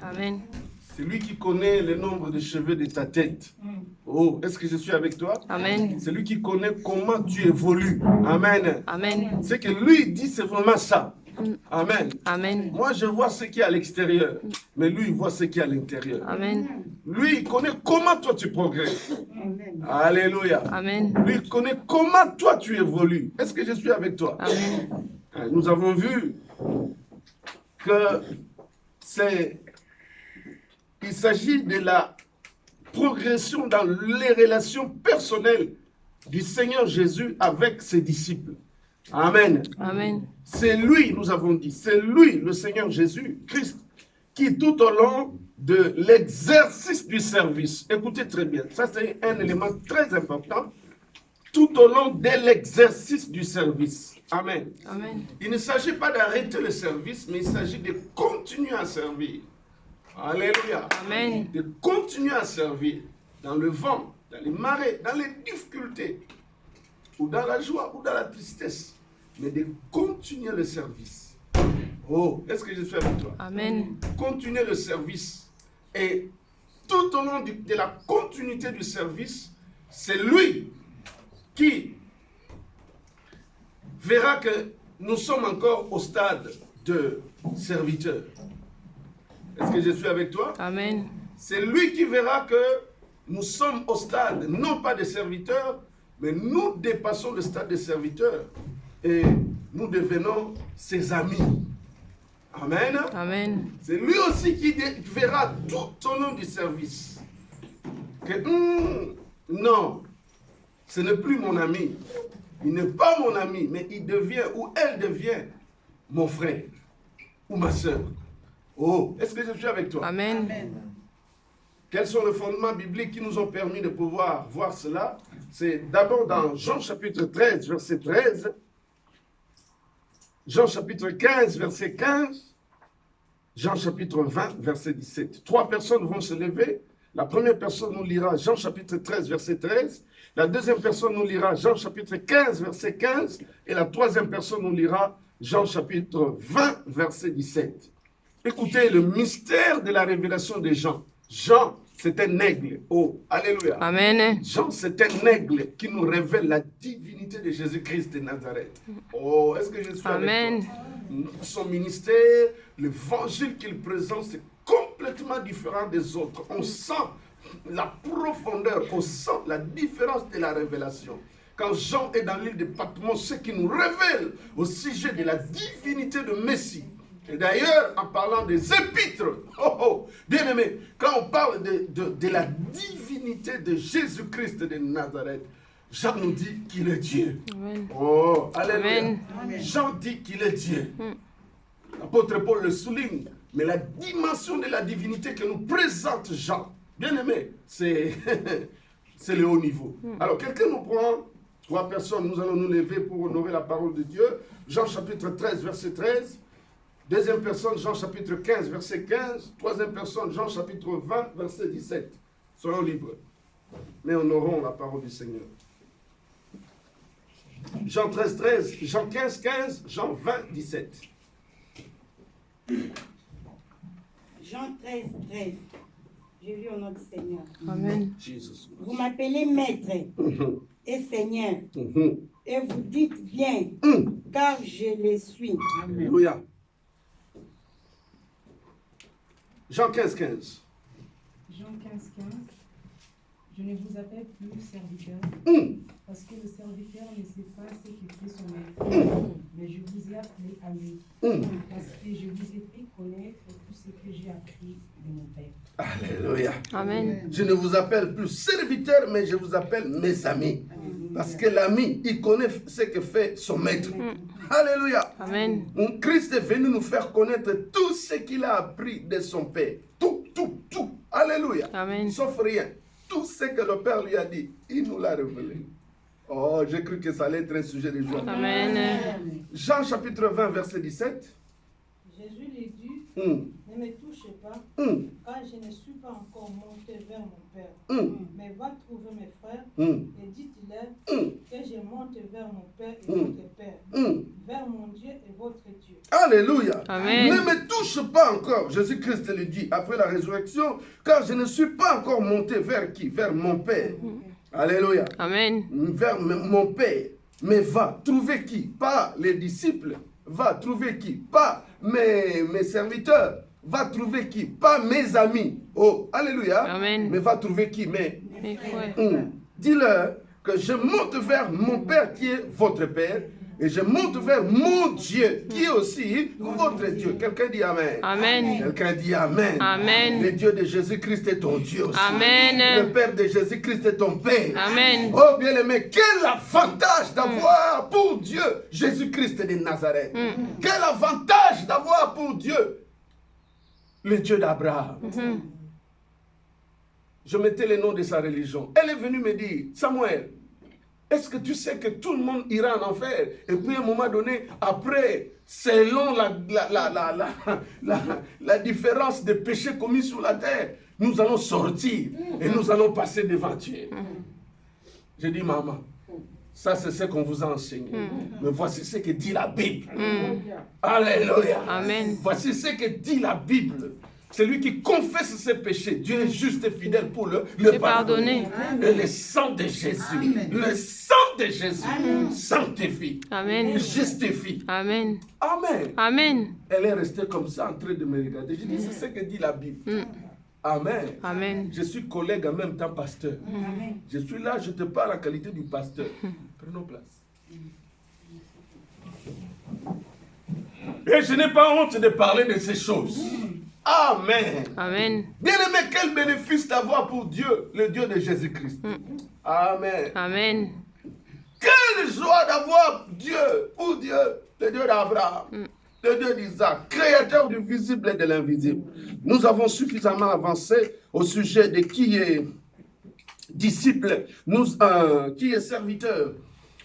Amen. C'est lui qui connaît le nombre de cheveux de ta tête. Oh, est-ce que je suis avec toi? Amen. C'est lui qui connaît comment tu évolues. Amen. Amen. Ce que lui dit, c'est vraiment ça. Amen. Amen. Moi, je vois ce qui est à l'extérieur, mais lui, il voit ce qui est à l'intérieur. Amen. Lui, il connaît comment toi tu progresses. Alléluia. Amen. Lui, il connaît comment toi tu évolues. Est-ce que je suis avec toi? Amen. Nous avons vu que il s'agit de la progression dans les relations personnelles du Seigneur Jésus avec ses disciples. Amen. Amen. C'est lui, nous avons dit, c'est lui, le Seigneur Jésus, Christ, qui tout au long de l'exercice du service, écoutez très bien, ça c'est un élément très important, tout au long de l'exercice du service. Amen. Amen. Il ne s'agit pas d'arrêter le service, mais il s'agit de continuer à servir. Alléluia. Amen. De continuer à servir dans le vent, dans les marées, dans les difficultés, ou dans la joie, ou dans la tristesse, mais de continuer le service. Oh, est-ce que je suis avec toi? Amen. Continuer le service. Et tout au long de la continuité du service, c'est lui qui verra que nous sommes encore au stade de serviteur. Est-ce que je suis avec toi? Amen. C'est lui qui verra que nous sommes au stade, non pas de serviteurs, mais nous dépassons le stade de serviteurs et nous devenons ses amis. Amen. Amen. C'est lui aussi qui verra tout au long du service que non, ce n'est plus mon ami. Il n'est pas mon ami, mais il devient ou elle devient mon frère ou ma soeur. Oh, est-ce que je suis avec toi? Amen. Quels sont les fondements bibliques qui nous ont permis de pouvoir voir cela? C'est d'abord dans Jean chapitre 13, verset 13. Jean chapitre 15, verset 15. Jean chapitre 20, verset 17. Trois personnes vont se lever. La première personne nous lira Jean chapitre 13, verset 13. La deuxième personne nous lira Jean chapitre 15, verset 15. Et la troisième personne nous lira Jean chapitre 20, verset 17. Écoutez le mystère de la révélation de Jean. Jean, c'est un aigle. Oh, alléluia. Amen. Jean, c'est un aigle qui nous révèle la divinité de Jésus-Christ de Nazareth. Oh, est-ce que je suis Amen. avec toi? Son ministère, l'évangile qu'il présente, c'est complètement différent des autres. On sent la profondeur, on sent la différence de la révélation. Quand Jean est dans l'île de Patmos, ce qui nous révèle au sujet de la divinité de Messie. Et d'ailleurs, en parlant des épîtres, bien aimé, quand on parle de la divinité de Jésus-Christ de Nazareth, Jean nous dit qu'il est Dieu. Amen. Oh, alléluia. Amen. Jean dit qu'il est Dieu. L'apôtre Paul le souligne, mais la dimension de la divinité que nous présente Jean, bien aimé, c'est le haut niveau. Alors, quelqu'un nous prend, trois personnes, nous allons nous lever pour honorer la parole de Dieu. Jean chapitre 13, verset 13. Deuxième personne, Jean chapitre 15, verset 15. Troisième personne, Jean chapitre 20, verset 17. Soyons libres. Mais honorons la parole du Seigneur. Jean 13, 13. Jean 15, 15. Jean 20, 17. Jean 13, 13. Je lis au nom du Seigneur. Amen. Jesus. Vous m'appelez maître et Seigneur. Et vous dites bien, car je le suis. Alléluia. Jean 15, 15. Jean 15, 15. Je ne vous appelle plus serviteur, parce que le serviteur ne sait pas ce que fait son maître. Mais je vous ai appelé ami, parce que je vous ai fait connaître tout ce que j'ai appris de mon Père. Alléluia. Amen. Je ne vous appelle plus serviteur, mais je vous appelle mes amis. Parce que l'ami, il connaît ce que fait son maître. Alléluia. Amen. Mon Christ est venu nous faire connaître tout ce qu'il a appris de son Père. Tout, tout, tout. Alléluia. Amen. Sauf rien. Tout ce que le Père lui a dit, il nous l'a révélé. Oh, j'ai cru que ça allait être un sujet de joie. Amen. Jean chapitre 20, verset 17. Jésus lui dit, ne me touchez pas, car je ne suis pas encore monté vers mon Père. Mais va trouver mes frères et dites-leur que je monte vers mon Père et votre Père, vers mon Dieu et votre Dieu. Alléluia. Amen. Ne me touche pas encore, Jésus-Christ le dit, après la résurrection, car je ne suis pas encore monté vers qui? Vers mon Père. Alléluia. Amen. Vers mon Père. Mais va trouver qui? Pas les disciples. Va trouver qui? Pas mes serviteurs. Va trouver qui? Pas mes amis. Oh, alléluia. Amen. Mais va trouver qui? Mais Mes frères. dis-leur que je monte vers mon Père qui est votre Père. Et je monte vers mon Dieu qui est aussi votre Dieu. Quelqu'un dit Amen. Amen. Quelqu'un dit Amen. Amen. Le Dieu de Jésus-Christ est ton Dieu aussi. Amen. Le Père de Jésus-Christ est ton Père. Amen. Oh bien-aimé, quel avantage d'avoir pour Dieu Jésus-Christ de Nazareth. Quel avantage d'avoir pour Dieu le Dieu d'Abraham. Je mettais le nom de sa religion. Elle est venue me dire, Samuel, est-ce que tu sais que tout le monde ira en enfer? Et puis à un moment donné, après, selon la différence des péchés commis sur la terre, nous allons sortir et nous allons passer devant Dieu. J'ai dit, maman, ça c'est ce qu'on vous a enseigné. Mais voici ce que dit la Bible. Alléluia. Amen. Voici ce que dit la Bible. Celui qui confesse ses péchés, Dieu est juste et fidèle pour le pardonner. Et le sang de Jésus, le sang de Jésus sanctifie, Amen. justifie. Amen. Amen. Amen. Elle est restée comme ça en train de me regarder. Je dis, c'est ce que dit la Bible. Amen. Amen. Je suis collègue en même temps pasteur. Je suis là, je te parle en qualité du pasteur. Prenons place. Et je n'ai pas honte de parler de ces choses. Amen. Amen. Bien-aimé, quel bénéfice d'avoir pour Dieu, le Dieu de Jésus-Christ. Amen. Amen. Quelle joie d'avoir Dieu, pour Dieu, le Dieu d'Abraham, le Dieu d'Isaac, créateur du visible et de l'invisible. Nous avons suffisamment avancé au sujet de qui est disciple, qui est serviteur.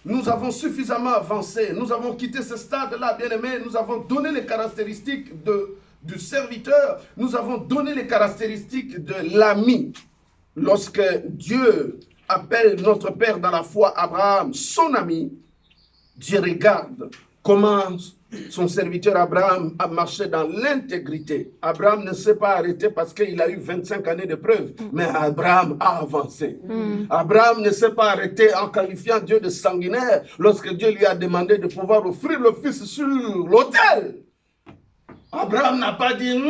Nous avons suffisamment avancé. Nous avons quitté ce stade-là, bien-aimé. Nous avons donné les caractéristiques du serviteur. Nous avons donné les caractéristiques de l'ami. Lorsque Dieu appelle notre Père dans la foi, Abraham, son ami, Dieu regarde comment son serviteur Abraham a marché dans l'intégrité. Abraham ne s'est pas arrêté parce qu'il a eu 25 années de preuve, mais Abraham a avancé. Abraham ne s'est pas arrêté en qualifiant Dieu de sanguinaire lorsque Dieu lui a demandé de pouvoir offrir le fils sur l'autel. Abraham n'a pas dit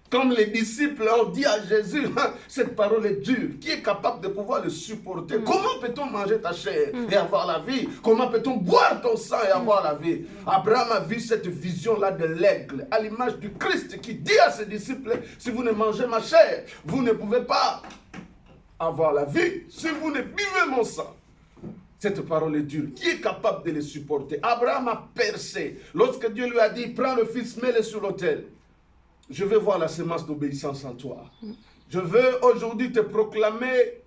comme les disciples ont dit à Jésus, cette parole est dure. Qui est capable de pouvoir le supporter? Comment peut-on manger ta chair et avoir la vie? Comment peut-on boire ton sang et avoir la vie? Abraham a vu cette vision-là de l'aigle, à l'image du Christ qui dit à ses disciples, si vous ne mangez ma chair, vous ne pouvez pas avoir la vie. Si vous ne buvez mon sang. Cette parole est dure. Qui est capable de le supporter? Abraham a percé. Lorsque Dieu lui a dit, prends le fils, mets-le sur l'autel. Je veux voir la semence d'obéissance en toi. Je veux aujourd'hui te proclamer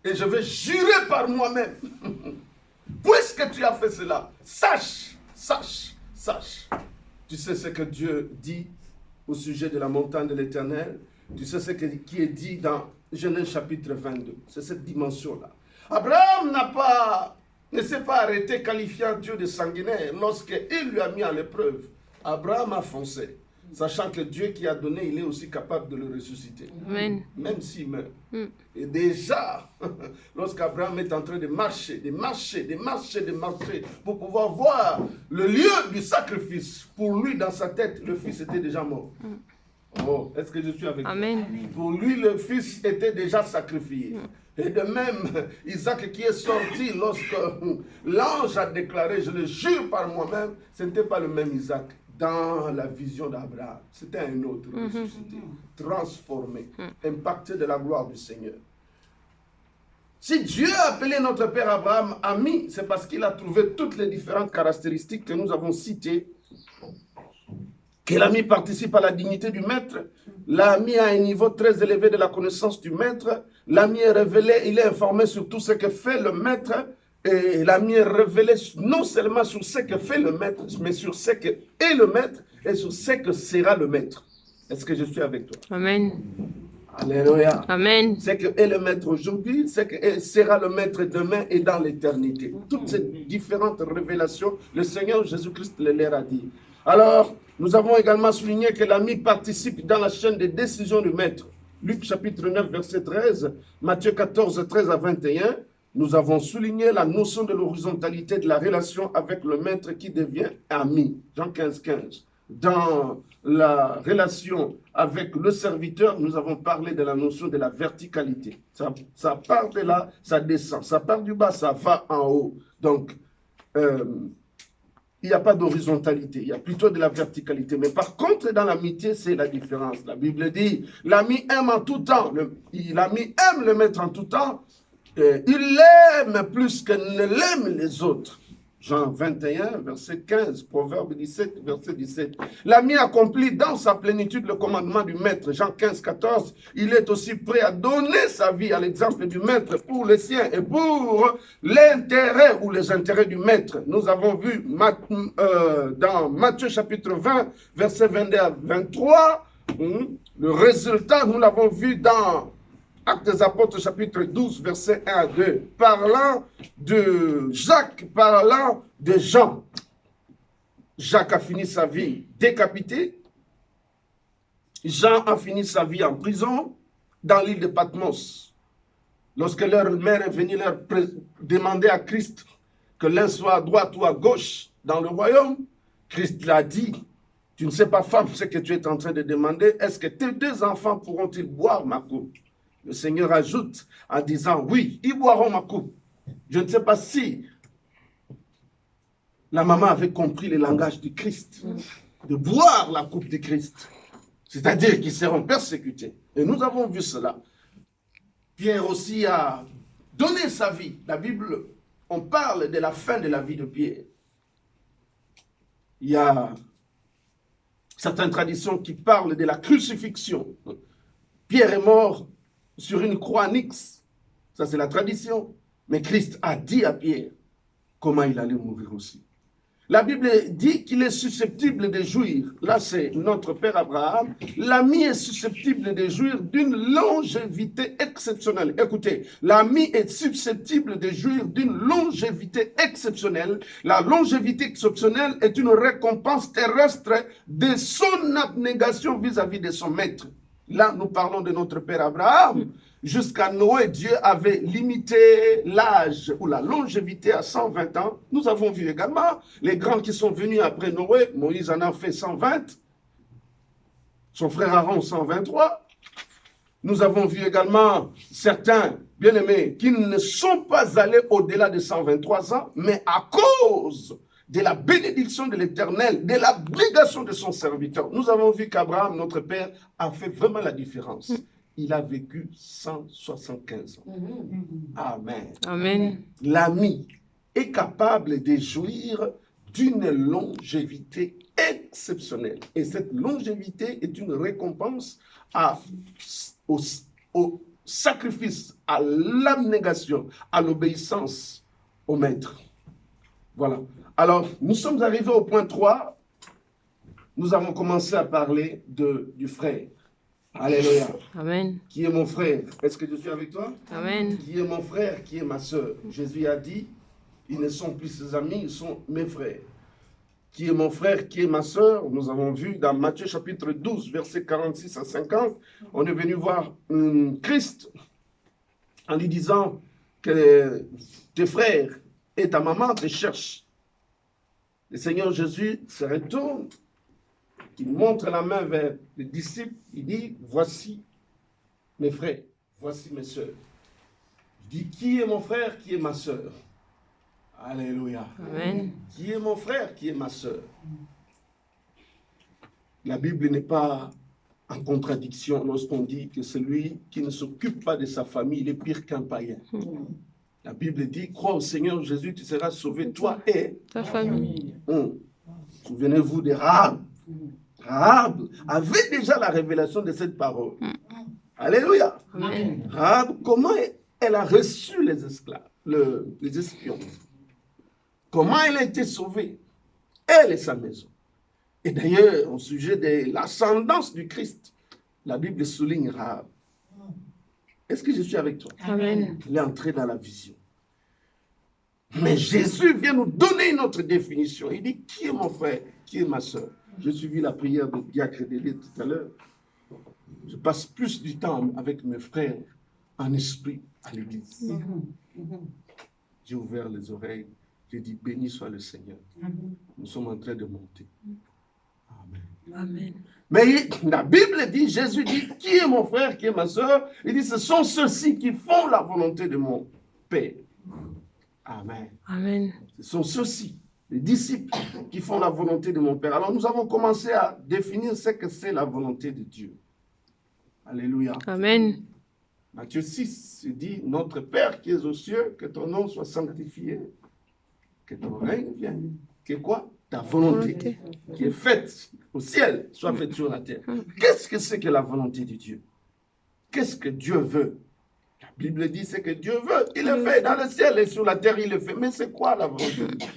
et je vais jurer par moi-même. Puisque tu as fait cela, sache. Tu sais ce que Dieu dit au sujet de la montagne de l'Éternel. Tu sais ce qui est dit dans Genèse chapitre 22. C'est cette dimension-là. Abraham ne s'est pas arrêté qualifiant Dieu de sanguinaire lorsqu'il lui a mis à l'épreuve. Abraham a foncé, sachant que Dieu qui a donné, il est aussi capable de le ressusciter. Amen. Même s'il meurt. Et déjà, lorsqu'Abraham est en train de marcher, pour pouvoir voir le lieu du sacrifice, pour lui, dans sa tête, le fils était déjà mort. Oh, est-ce que je suis avec Amen. toi? Pour lui, le fils était déjà sacrifié. Et de même, Isaac qui est sorti lorsque l'ange a déclaré, je le jure par moi-même, ce n'était pas le même Isaac dans la vision d'Abraham. C'était un autre ressuscité, transformé, impacté de la gloire du Seigneur. Si Dieu a appelé notre père Abraham ami, c'est parce qu'il a trouvé toutes les différentes caractéristiques que nous avons citées. Que l'ami participe à la dignité du maître, l'ami a un niveau très élevé de la connaissance du maître, l'ami est révélé, il est informé sur tout ce que fait le maître, et l'ami est révélé non seulement sur ce que fait le maître, mais sur ce que est le maître et sur ce que sera le maître. Est-ce que je suis avec toi? Amen. Alléluia. Amen. C'est qu'elle est le maître aujourd'hui, c'est qu'elle sera le maître demain et dans l'éternité. Toutes ces différentes révélations, le Seigneur Jésus-Christ leur a dit. Alors, nous avons également souligné que l'ami participe dans la chaîne des décisions du maître. Luc chapitre 9, verset 13, Matthieu 14, 13 à 21. Nous avons souligné la notion de l'horizontalité de la relation avec le maître qui devient ami. Jean 15, 15. Dans la relation avec le serviteur, nous avons parlé de la notion de la verticalité. Ça part de là, ça descend. Ça part du bas, ça va en haut. Donc, il n'y a pas d'horizontalité, il y a plutôt de la verticalité. Mais par contre, dans l'amitié, c'est la différence. La Bible dit, l'ami aime en tout temps. L'ami aime le maître en tout temps. Il l'aime plus que ne l'aiment les autres. Jean 21, verset 15, Proverbe 17, verset 17. L'ami accomplit dans sa plénitude le commandement du maître. Jean 15, 14. Il est aussi prêt à donner sa vie à l'exemple du maître pour les siens et pour l'intérêt ou les intérêts du maître. Nous avons vu dans Matthieu chapitre 20, verset 22 à 23. Le résultat, nous l'avons vu dans Actes des Apôtres, chapitre 12, verset 1 à 2, parlant de Jacques, parlant de Jean. Jacques a fini sa vie décapité. Jean a fini sa vie en prison dans l'île de Patmos. Lorsque leur mère est venue leur demander à Christ que l'un soit à droite ou à gauche dans le royaume, Christ l'a dit, tu ne sais pas, femme, ce que tu es en train de demander, est-ce que tes deux enfants pourront-ils boire ma coupe? Le Seigneur ajoute en disant, oui, ils boiront ma coupe. Je ne sais pas si la maman avait compris le langage du Christ, de boire la coupe du Christ. C'est-à-dire qu'ils seront persécutés. Et nous avons vu cela. Pierre aussi a donné sa vie. La Bible, on parle de la fin de la vie de Pierre. Il y a certaines traditions qui parlent de la crucifixion. Pierre est mort sur une croix annexe. Ça, c'est la tradition. Mais Christ a dit à Pierre comment il allait mourir aussi. La Bible dit qu'il est susceptible de jouir. Là, c'est notre père Abraham. L'ami est susceptible de jouir d'une longévité exceptionnelle. Écoutez, l'ami est susceptible de jouir d'une longévité exceptionnelle. La longévité exceptionnelle est une récompense terrestre de son abnégation vis-à-vis de son maître. Là, nous parlons de notre père Abraham. Jusqu'à Noé, Dieu avait limité l'âge ou la longévité à 120 ans. Nous avons vu également les grands qui sont venus après Noé. Moïse en a fait 120. Son frère Aaron 123. Nous avons vu également certains bien-aimés qui ne sont pas allés au-delà de 123 ans, mais à cause de la bénédiction de l'Éternel, de l'abnégation de son serviteur. Nous avons vu qu'Abraham, notre père, a fait vraiment la différence. Il a vécu 175 ans. Amen. Amen. L'ami est capable de jouir d'une longévité exceptionnelle. Et cette longévité est une récompense au sacrifice, à l'abnégation, à l'obéissance au maître. Voilà. Alors, nous sommes arrivés au point 3. Nous avons commencé à parler du frère. Alléluia. Amen. Qui est mon frère? Est-ce que je suis avec toi? Amen. Qui est mon frère? Qui est ma soeur? Jésus a dit, ils ne sont plus ses amis, ils sont mes frères. Qui est mon frère? Qui est ma soeur? Nous avons vu dans Matthieu chapitre 12, versets 46 à 50, on est venu voir Christ en lui disant que tes frères et ta maman te cherchent. Le Seigneur Jésus se retourne, il montre la main vers les disciples, il dit, voici mes frères, voici mes soeurs. Il dit, qui est mon frère, qui est ma soeur? Alléluia. Amen. Qui est mon frère, qui est ma soeur? La Bible n'est pas en contradiction lorsqu'on dit que celui qui ne s'occupe pas de sa famille, il est pire qu'un païen. La Bible dit, crois au Seigneur Jésus, tu seras sauvé, toi et ta famille. Souvenez-vous de Rahab. Rahab avait déjà la révélation de cette parole. Alléluia. Amen. Rahab, comment elle a reçu les esclaves, les espions? Comment elle a été sauvée? Elle et sa maison. Et d'ailleurs, au sujet de l'ascendance du Christ, la Bible souligne Rahab. Est-ce que je suis avec toi? Amen. Il est entré dans la vision. Mais Jésus vient nous donner une autre définition. Il dit, qui est mon frère? Qui est ma soeur? J'ai suivi la prière de Diacre Délé tout à l'heure. Je passe plus du temps avec mes frères en esprit à l'église. J'ai ouvert les oreilles. J'ai dit, béni soit le Seigneur. Nous sommes en train de monter. Amen. Amen. Mais la Bible dit, Jésus dit, qui est mon frère, qui est ma soeur? Il dit, ce sont ceux-ci qui font la volonté de mon Père. Amen. Amen. Ce sont ceux-ci, les disciples, qui font la volonté de mon Père. Alors nous avons commencé à définir ce que c'est la volonté de Dieu. Alléluia. Amen. Matthieu 6 dit, notre Père qui es aux cieux, que ton nom soit sanctifié, que ton règne vienne. Que quoi? Ta volonté qui est faite au ciel soit faite sur la terre. Qu'est-ce que c'est que la volonté de Dieu? Qu'est-ce que Dieu veut? La Bible dit ce que Dieu veut. Il le fait dans le ciel et sur la terre, il le fait. Mais c'est quoi la volonté de Dieu?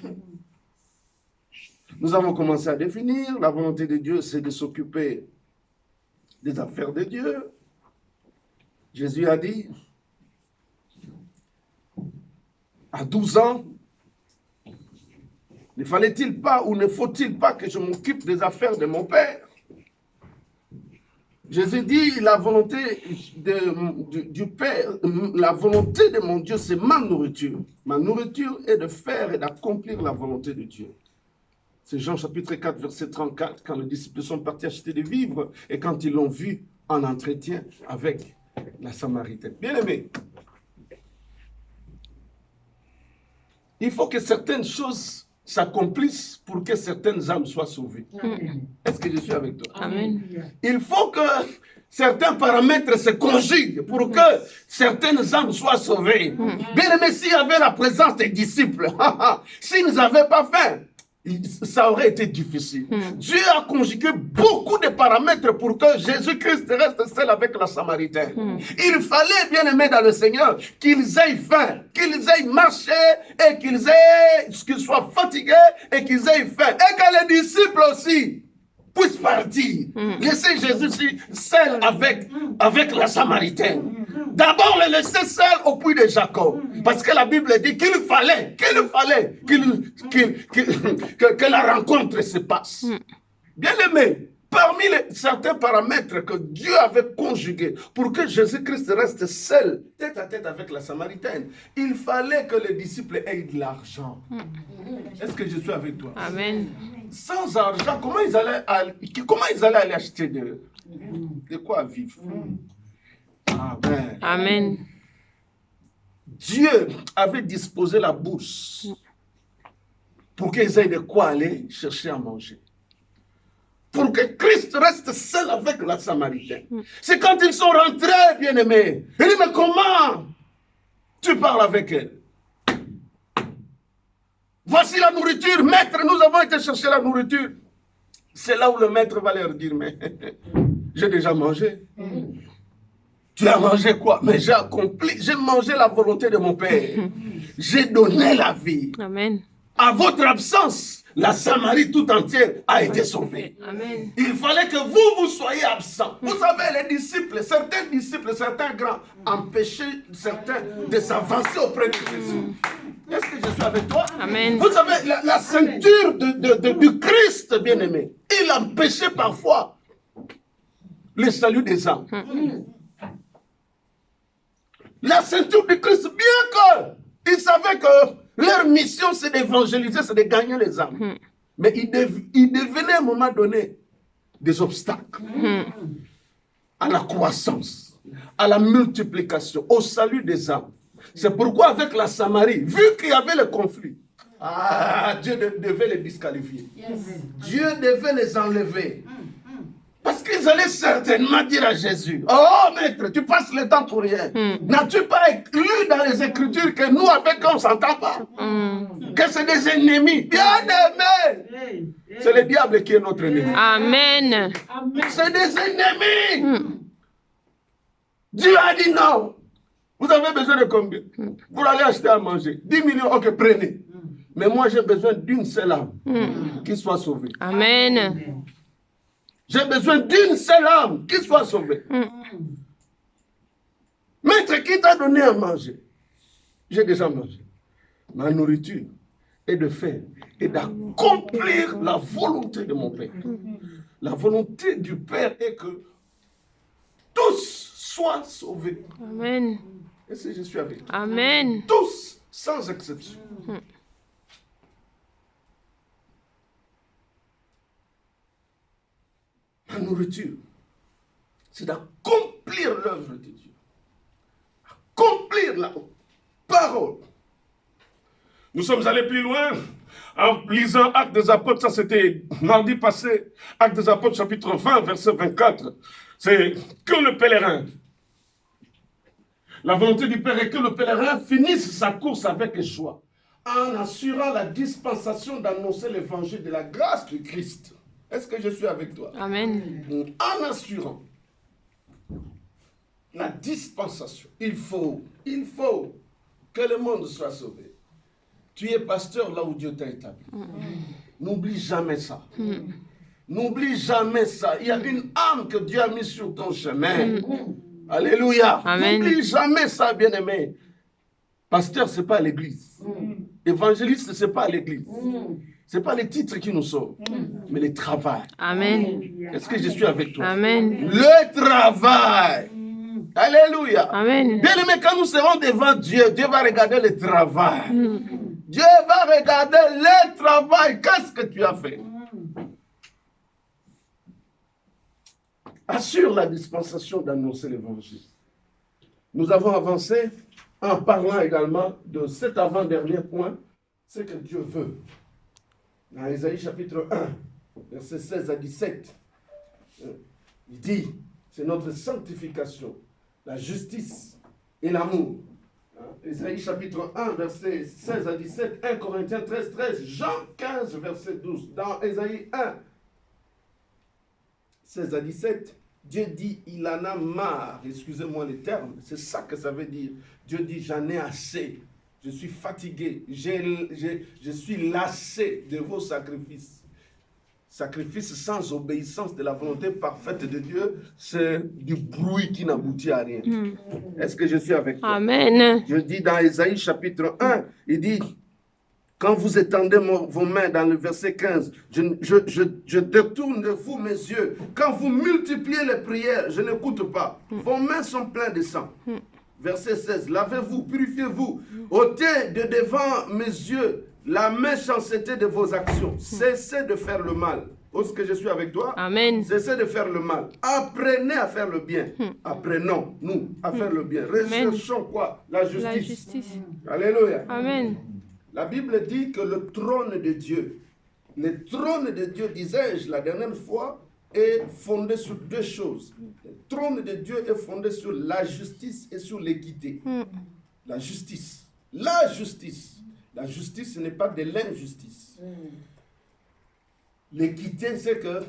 Nous avons commencé à définir. La volonté de Dieu, c'est de s'occuper des affaires de Dieu. Jésus a dit, à 12 ans, ne fallait-il pas ou ne faut-il pas que je m'occupe des affaires de mon Père? Jésus dit, la volonté du Père, la volonté de mon Dieu, c'est ma nourriture. Ma nourriture est de faire et d'accomplir la volonté de Dieu. C'est Jean chapitre 4, verset 34, quand les disciples sont partis acheter des vivres et quand ils l'ont vu en entretien avec la Samaritaine. Bien-aimés, il faut que certaines choses s'accomplissent pour que certaines âmes soient sauvées. Est-ce que je suis avec toi? Amen. Il faut que certains paramètres se conjuguent pour que certaines âmes soient sauvées. Bien aimé, s'il y avait la présence des disciples, s'ils n'avaient pas faim, ça aurait été difficile. Dieu a conjugué beaucoup de paramètres pour que Jésus-Christ reste seul avec la Samaritaine. Il fallait, bien aimé dans le Seigneur, qu'ils aient faim, qu'ils aient marché et qu'ils soient fatigués et qu'ils aient faim. Et que les disciples aussi puissent partir. Laisser Jésus seul avec la Samaritaine. D'abord le laisser seul au puits de Jacob. Parce que la Bible dit qu'il fallait que la rencontre se passe. Bien aimé, parmi certains paramètres que Dieu avait conjugués pour que Jésus-Christ reste seul, tête à tête avec la Samaritaine, il fallait que les disciples aient de l'argent. Est-ce que je suis avec toi? Amen. Sans argent, comment ils allaient aller acheter de quoi vivre? Amen. Amen. Dieu avait disposé la bourse pour qu'ils aient de quoi aller chercher à manger. Pour que Christ reste seul avec la Samaritaine. C'est quand ils sont rentrés, bien-aimés. Il dit, mais comment tu parles avec elle? Voici la nourriture, maître, nous avons été chercher la nourriture. C'est là où le maître va leur dire, mais j'ai déjà mangé. Tu as mangé quoi? Mais j'ai accompli, j'ai mangé la volonté de mon Père. J'ai donné la vie. Amen. À votre absence, la Samarie tout entière a été sauvée. Amen. Il fallait que vous soyez absents. Vous savez, les disciples, certains grands, empêchaient certains de s'avancer auprès de Jésus. Est-ce que je suis avec toi? Amen. Vous savez, la ceinture du Christ, bien-aimé, il empêchait parfois le salut des âmes. La ceinture du Christ, bien qu'ils savaient que leur mission, c'est d'évangéliser, c'est de gagner les âmes. Mais ils devenaient à un moment donné des obstacles à la croissance, à la multiplication, au salut des âmes. C'est pourquoi avec la Samarie, vu qu'il y avait le conflit, Dieu devait les disqualifier. Dieu devait les enlever. Parce qu'ils allaient certainement dire à Jésus, oh maître, tu passes le temps pour rien. N'as-tu pas lu dans les Écritures que nous avec eux, on ne s'entend pas? Que c'est des ennemis. Bien-aimés. C'est le diable qui est notre ennemi. Amen. C'est des ennemis. Dieu a dit non. Vous avez besoin de combien? Pour aller acheter à manger. 10 millions, ok, prenez. Mais moi, j'ai besoin d'une seule âme qui soit sauvée. Amen. J'ai besoin d'une seule âme qui soit sauvée. Maître, qui t'a donné à manger? J'ai déjà mangé. Ma nourriture est de faire et d'accomplir la volonté de mon Père. La volonté du Père est que tous soient sauvés. Amen. Est-ce que je suis avec toi? Amen. Tous, sans exception. La nourriture, c'est d'accomplir l'œuvre de Dieu. Accomplir la parole. Nous sommes allés plus loin en lisant Actes des Apôtres, ça c'était mardi passé, Actes des Apôtres chapitre 20, verset 24. C'est que le pèlerin. La volonté du Père est que le pèlerin finisse sa course avec joie, en assurant la dispensation d'annoncer l'évangile de la grâce du Christ. Est-ce que je suis avec toi? Amen. En assurant la dispensation, il faut que le monde soit sauvé. Tu es pasteur là où Dieu t'a établi. N'oublie jamais ça. N'oublie jamais ça. Il y a une âme que Dieu a mise sur ton chemin. Alléluia. N'oublie jamais ça, bien-aimé. Pasteur, ce n'est pas l'église. Évangéliste, ce n'est pas l'église. Ce n'est pas les titres qui nous sauvent, mais le travail. Amen. Est-ce que je suis avec toi? Amen. Le travail. Alléluia. Amen. Bien-aimé, quand nous serons devant Dieu, Dieu va regarder le travail. Dieu va regarder le travail. Qu'est-ce que tu as fait? Assure la dispensation d'annoncer l'évangile. Nous avons avancé en parlant également de cet avant-dernier point, ce que Dieu veut. Dans Ésaïe chapitre 1, versets 16 à 17, il dit, c'est notre sanctification, la justice et l'amour. Ésaïe chapitre 1, versets 16 à 17, 1 Corinthiens 13, 13, Jean 15, verset 12. Dans Ésaïe 1, 16 à 17, Dieu dit, il en a marre, excusez-moi les termes, c'est ça que ça veut dire. Dieu dit, j'en ai assez, je suis fatigué, je suis lassé de vos sacrifices. Sacrifice sans obéissance de la volonté parfaite de Dieu, c'est du bruit qui n'aboutit à rien. Est-ce que je suis avec toi? Amen. Je dis dans Ésaïe chapitre 1, il dit, quand vous étendez vos mains dans le verset 15, je détourne de vous mes yeux. Quand vous multipliez les prières, je n'écoute pas. Vos mains sont pleines de sang. Verset 16, lavez-vous, purifiez-vous, ôtez de devant mes yeux la méchanceté de vos actions. Cessez de faire le mal. Est-ce que je suis avec toi? Amen. Cessez de faire le mal. Apprenez à faire le bien. Apprenons, nous, à faire le bien. Recherchons quoi? La justice. La justice. Alléluia. Amen. La Bible dit que le trône de Dieu, disais-je la dernière fois, est fondé sur deux choses. Le trône de Dieu est fondé sur la justice et sur l'équité. La justice. La justice. La justice, ce n'est pas de l'injustice. L'équité, c'est que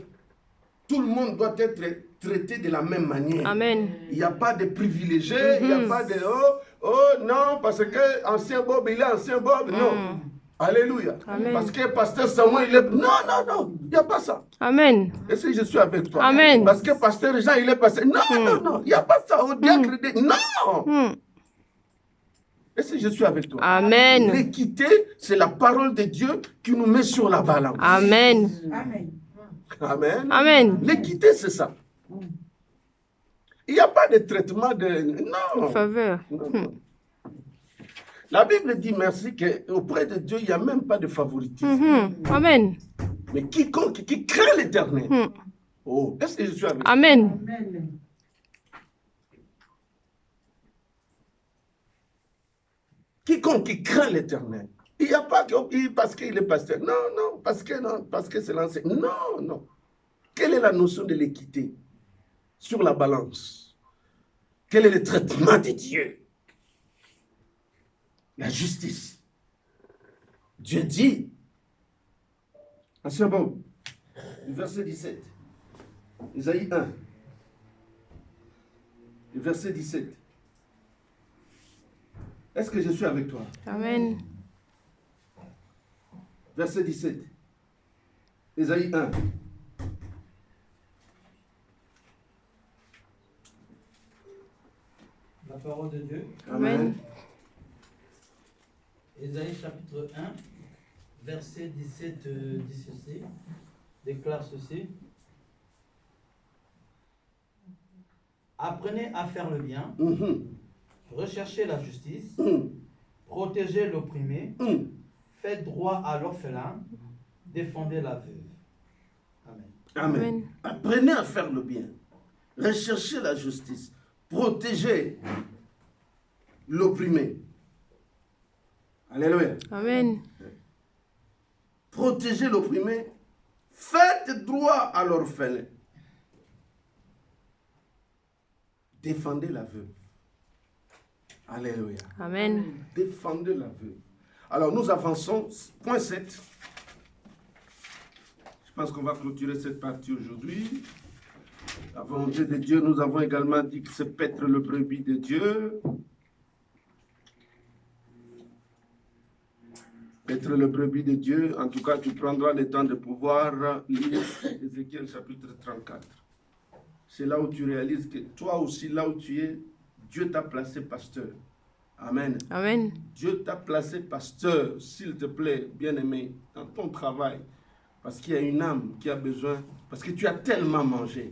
tout le monde doit être traité de la même manière. Amen. Il n'y a pas de privilégiés, il n'y a pas de non, parce que ancien Bob, il est ancien Bob. Non. Alléluia. Amen. Parce que pasteur Samuel, il est. Non, il n'y a pas ça. Amen. Est-ce que je suis avec toi? Amen. Parce que pasteur Jean, il est passé. Non, il n'y a pas ça. Au diacre, non. Est-ce que je suis avec toi? Amen. L'équité, c'est la parole de Dieu qui nous met sur la balance. Amen. Amen. Amen. Amen. L'équité, c'est ça. Il n'y a pas de traitement de... Non. Faveur. Non. La Bible dit, merci, qu'auprès de Dieu, il n'y a même pas de favoritisme. Amen. Mais quiconque qui craint l'Éternel. Oh, est-ce que je suis avec toi? Amen. Amen. Quiconque qui craint l'Éternel. Il n'y a pas que parce qu'il est pasteur. Non, parce que c'est l'ancien. Non. Quelle est la notion de l'équité sur la balance? Quel est le traitement de Dieu? La justice. Dieu dit, ancien bon, verset 17, Ésaïe 1, verset 17. Est-ce que je suis avec toi? Amen. Verset 17. Ésaïe 1. La parole de Dieu. Amen. Ésaïe chapitre 1, verset 17 dit ceci, déclare ceci. Apprenez à faire le bien, recherchez la justice, protégez l'opprimé, faites droit à l'orphelin, défendez la veuve. Amen. Amen. Apprenez à faire le bien, recherchez la justice, protégez l'opprimé. Alléluia. Amen. Protégez l'opprimé, faites droit à l'orphelin. Défendez la veuve. Alléluia. Amen. Défendez la veuve. Alors nous avançons. Point 7. Je pense qu'on va clôturer cette partie aujourd'hui. La volonté de Dieu, nous avons également dit que c'est paître le brebis de Dieu. Paître le brebis de Dieu. En tout cas, tu prendras le temps de pouvoir lire Ézéchiel chapitre 34. C'est là où tu réalises que toi aussi, là où tu es, Dieu t'a placé pasteur. Amen. Amen. Dieu t'a placé pasteur, s'il te plaît, bien-aimé, dans ton travail. Parce qu'il y a une âme qui a besoin, parce que tu as tellement mangé.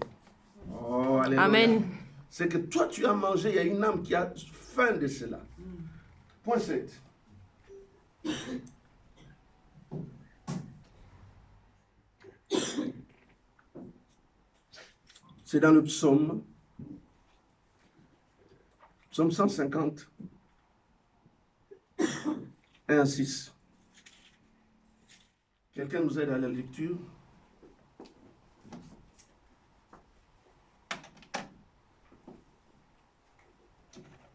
Oh, alléluia. Amen. C'est que toi, tu as mangé, il y a une âme qui a faim de cela. Point 7. C'est dans le psaume 150, 1 à 6. Quelqu'un nous aide à la lecture?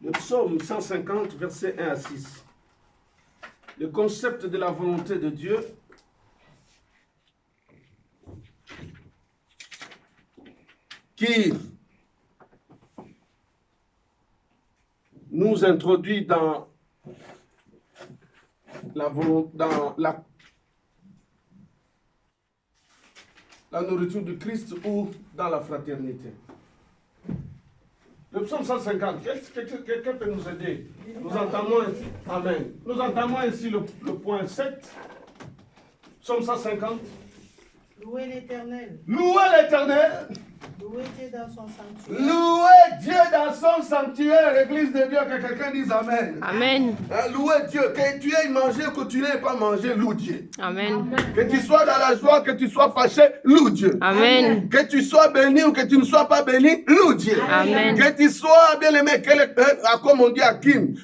Le psaume 150, versets 1 à 6. Le concept de la volonté de Dieu. Qui nous introduit dans la nourriture du Christ ou dans la fraternité. Le psaume 150, quelqu'un peut nous aider? Nous entamons ainsi, amen. Nous entamons ainsi le point 7. Psaume 150. Louez l'Éternel. Louez l'Éternel. Louez Dieu dans son sanctuaire. Louez Dieu dans son sanctuaire. Église de Dieu, que quelqu'un dise amen. Amen. Louez Dieu. Que tu aies mangé ou que tu n'aies pas mangé, loue Dieu. Amen. Que tu sois dans la joie, que tu sois fâché, loue Dieu. Amen. Que tu sois béni ou que tu ne sois pas béni, loue Dieu. Amen. Que tu sois bien aimé, comme on dit à Kim,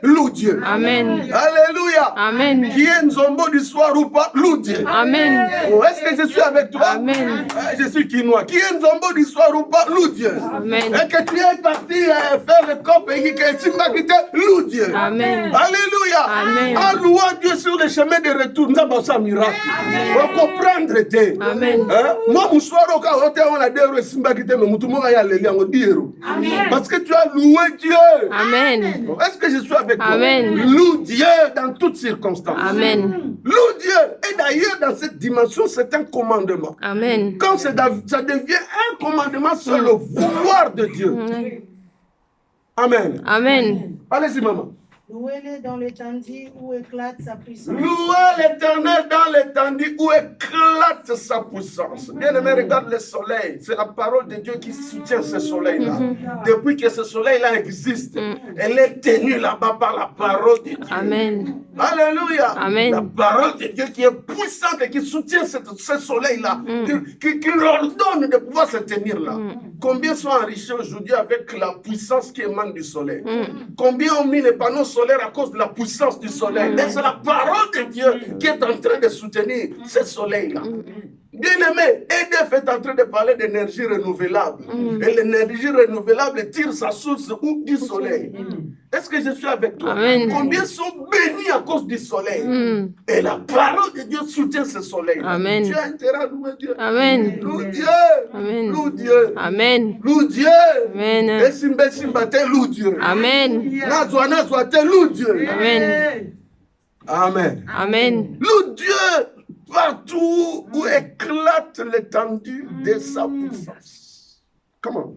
loue Dieu. Amen. Alléluia. Amen. Qui est Nzombo du soir ou pas, loue Dieu. Amen. Oh, est-ce que je suis avec toi? Amen. Je suis quinois. Qui est Nzombo du soir ou pas, loue Dieu. Amen. Et que tu es parti faire le corps pays, que tu m'as quitté, loue Dieu. Amen. Alléluia. Amen. En louant Dieu sur le chemin de retour, nous avons un miracle. On comprendre. Amen. Moi, mon soir, on a des Simba qui te me moutou, moi, Amen. parce que tu as loué Dieu. Amen. Est-ce que je suis avec toi? Amen. Loue Dieu dans toutes circonstances. Amen. Loue Dieu. Et d'ailleurs, dans cette dimension, c'est un commandement. Amen. Quand ça devient un commandement, c'est le vouloir de Dieu. Amen. Amen. Allez-y, maman. Louez-le dans l'étendue où éclate sa puissance. Louez l'Éternel dans l'étendue où éclate sa puissance. Bien-aimé, regarde le soleil. C'est la parole de Dieu qui soutient ce soleil-là. Depuis que ce soleil-là existe, elle est tenue là-bas par la parole de Dieu. Amen. Alléluia. Amen. La parole de Dieu qui est puissante et qui soutient ce soleil-là, qui ordonne de pouvoir se tenir là. Combien sont enrichis aujourd'hui avec la puissance qui émane du soleil? Combien ont mis les panneaux solaires à cause de la puissance du soleil? Et c'est la parole de Dieu qui est en train de soutenir ce soleil-là. Bien-aimé, EDF est en train de parler d'énergie renouvelable. Et l'énergie renouvelable tire sa source du soleil. Est-ce que je suis avec toi? Amen. Combien sont bénis à cause du soleil? Et la parole de Dieu soutient ce soleil. Amen. Tu as intérêt à louer Dieu. Amen. Loue Dieu. Amen. Loue Dieu. Amen. Loue Dieu. Amen. Et Simba te loue Dieu. Amen. Nazwa te loue Dieu. Amen. Amen. Amen. Loue Dieu partout où éclate l'étendue de sa puissance. Comment?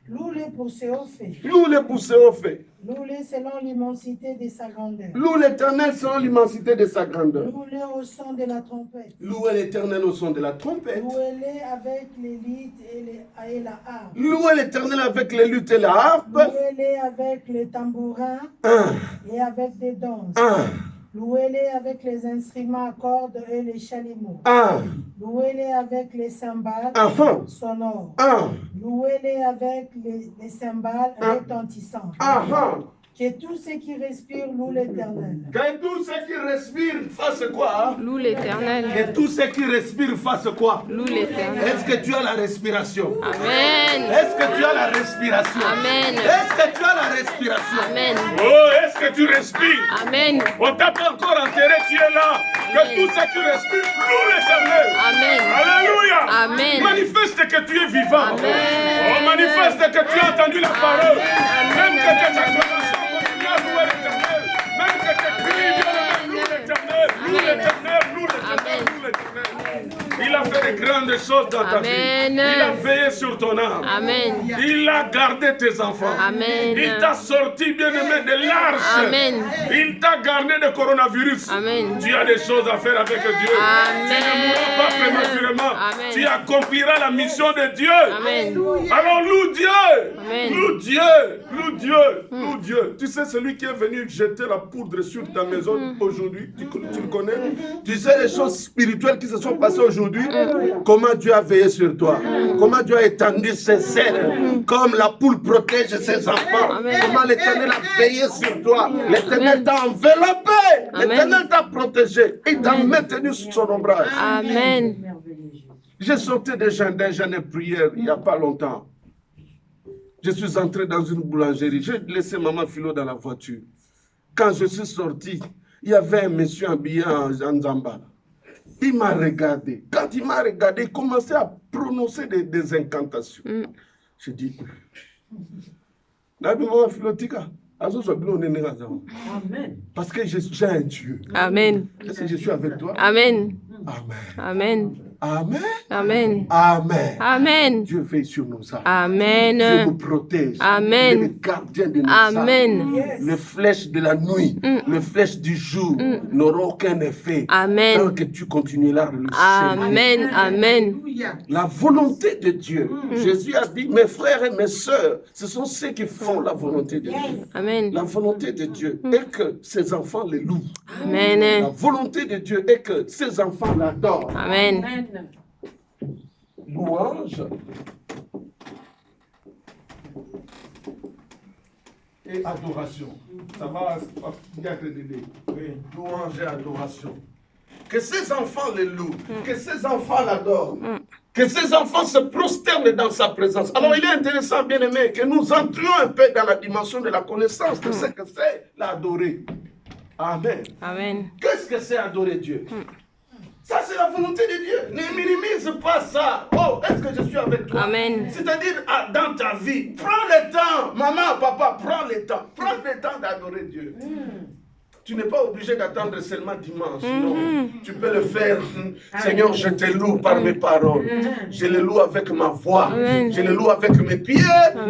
Loue-le pour ses hauts faits. Loue-le pour ses hauts faits. Loue-le selon l'immensité de sa grandeur. Loue l'Éternel selon l'immensité de sa grandeur. Loue-le au son de la trompette. Louez l'Éternel au son de la trompette. Louez-le avec les luttes et la harpe. Louez l'Éternel avec les luttes et la harpe. Louez-le avec les tambourins et avec des danses. Louez-le avec les instruments à cordes et les chalumeaux. Louez-le avec les cymbales sonores. Louez-le avec les cymbales retentissantes. Que tous ceux qui respirent louent l'Éternel. Que tous ceux qui respirent fassent quoi? Loue l'Éternel. Que tous ceux qui respirent fassent quoi? Loue l'Éternel. Est-ce que tu as la respiration? Amen. Est-ce que tu as la respiration? Amen. Est-ce que tu as la respiration? Amen. Oh, est-ce que tu respires? Amen. On t'a pas encore enterré, tu es là. Que tous ceux qui respirent louent l'Éternel. Amen. Alléluia. Amen. Manifeste que tu es vivant. Amen. Oh, manifeste que tu as entendu la parole. Même que tes Amen. acclamations continuent à louer l'Éternel. Même que tes cris viennent louer l'Éternel. Loue l'Éternel, loue l'Éternel, loue l'Éternel. Il a fait de grandes choses dans ta vie. Amen. Il a veillé sur ton âme. Amen. Il a gardé tes enfants. Amen. Il t'a sorti, bien-aimé, de l'arche. Amen. Il t'a gardé de coronavirus. Amen. Tu as des choses à faire avec Dieu. Amen. Tu ne mourras pas prématurément. Amen. Tu accompliras la mission de Dieu. Amen. Alors loue Dieu. Amen. Loue Dieu. Loue Dieu. Loue Dieu. Tu sais, celui qui est venu jeter la poudre sur ta maison aujourd'hui, tu le connais. Tu sais les choses spirituelles qui se sont passées aujourd'hui. Comment Dieu a veillé sur toi. Comment Dieu a étendu ses ailes. Comme la poule protège ses enfants. Amen. Comment l'Éternel a veillé sur toi. L'Éternel t'a enveloppé. Amen. L'Éternel t'a protégé. Il t'a maintenu sous son ombrage. Amen. J'ai sorti d'un jeûne de prière il n'y a pas longtemps. Je suis entré dans une boulangerie. J'ai laissé maman Philo dans la voiture. Quand je suis sorti, il y avait un monsieur habillé en Zamba. Il m'a regardé. Quand il m'a regardé, il commençait à prononcer des incantations. Je dis, parce que j'ai un Dieu. Amen. Est-ce que je suis avec toi? Amen. Amen. Amen. Amen. Amen. Amen. Amen. Dieu veille sur nos âmes. Amen. Dieu nous protège. Amen. Il est le gardien de nos âmes. Amen. Les flèches de la nuit, les flèches du jour n'auront aucun effet. Amen. Tant que tu continueras le Amen. Amen. La volonté de Dieu. Jésus a dit, mes frères et mes sœurs, ce sont ceux qui font la volonté de Dieu. Amen. La volonté de Dieu est que ses enfants les louent. La Amen. volonté de Dieu est que ses enfants l'adorent. Amen. Louange et adoration. Ça va bien créditer. Louange et adoration. Que ses enfants les louent, que ses enfants l'adorent, que ses enfants se prosternent dans sa présence. Alors il est intéressant, bien aimé, que nous entrions un peu dans la dimension de la connaissance de ce que c'est l'adorer. Amen. Amen. Qu'est-ce que c'est adorer Dieu? Ça, c'est la volonté de Dieu. Ne minimise pas ça. Oh, est-ce que je suis avec toi? Amen. C'est-à-dire, dans ta vie, prends le temps. Maman, papa, prends le temps. Prends le temps d'adorer Dieu. Tu n'es pas obligé d'attendre seulement dimanche. Non, tu peux le faire. Seigneur, je te loue par mes paroles. Je le loue avec ma voix. Je le loue avec mes pieds.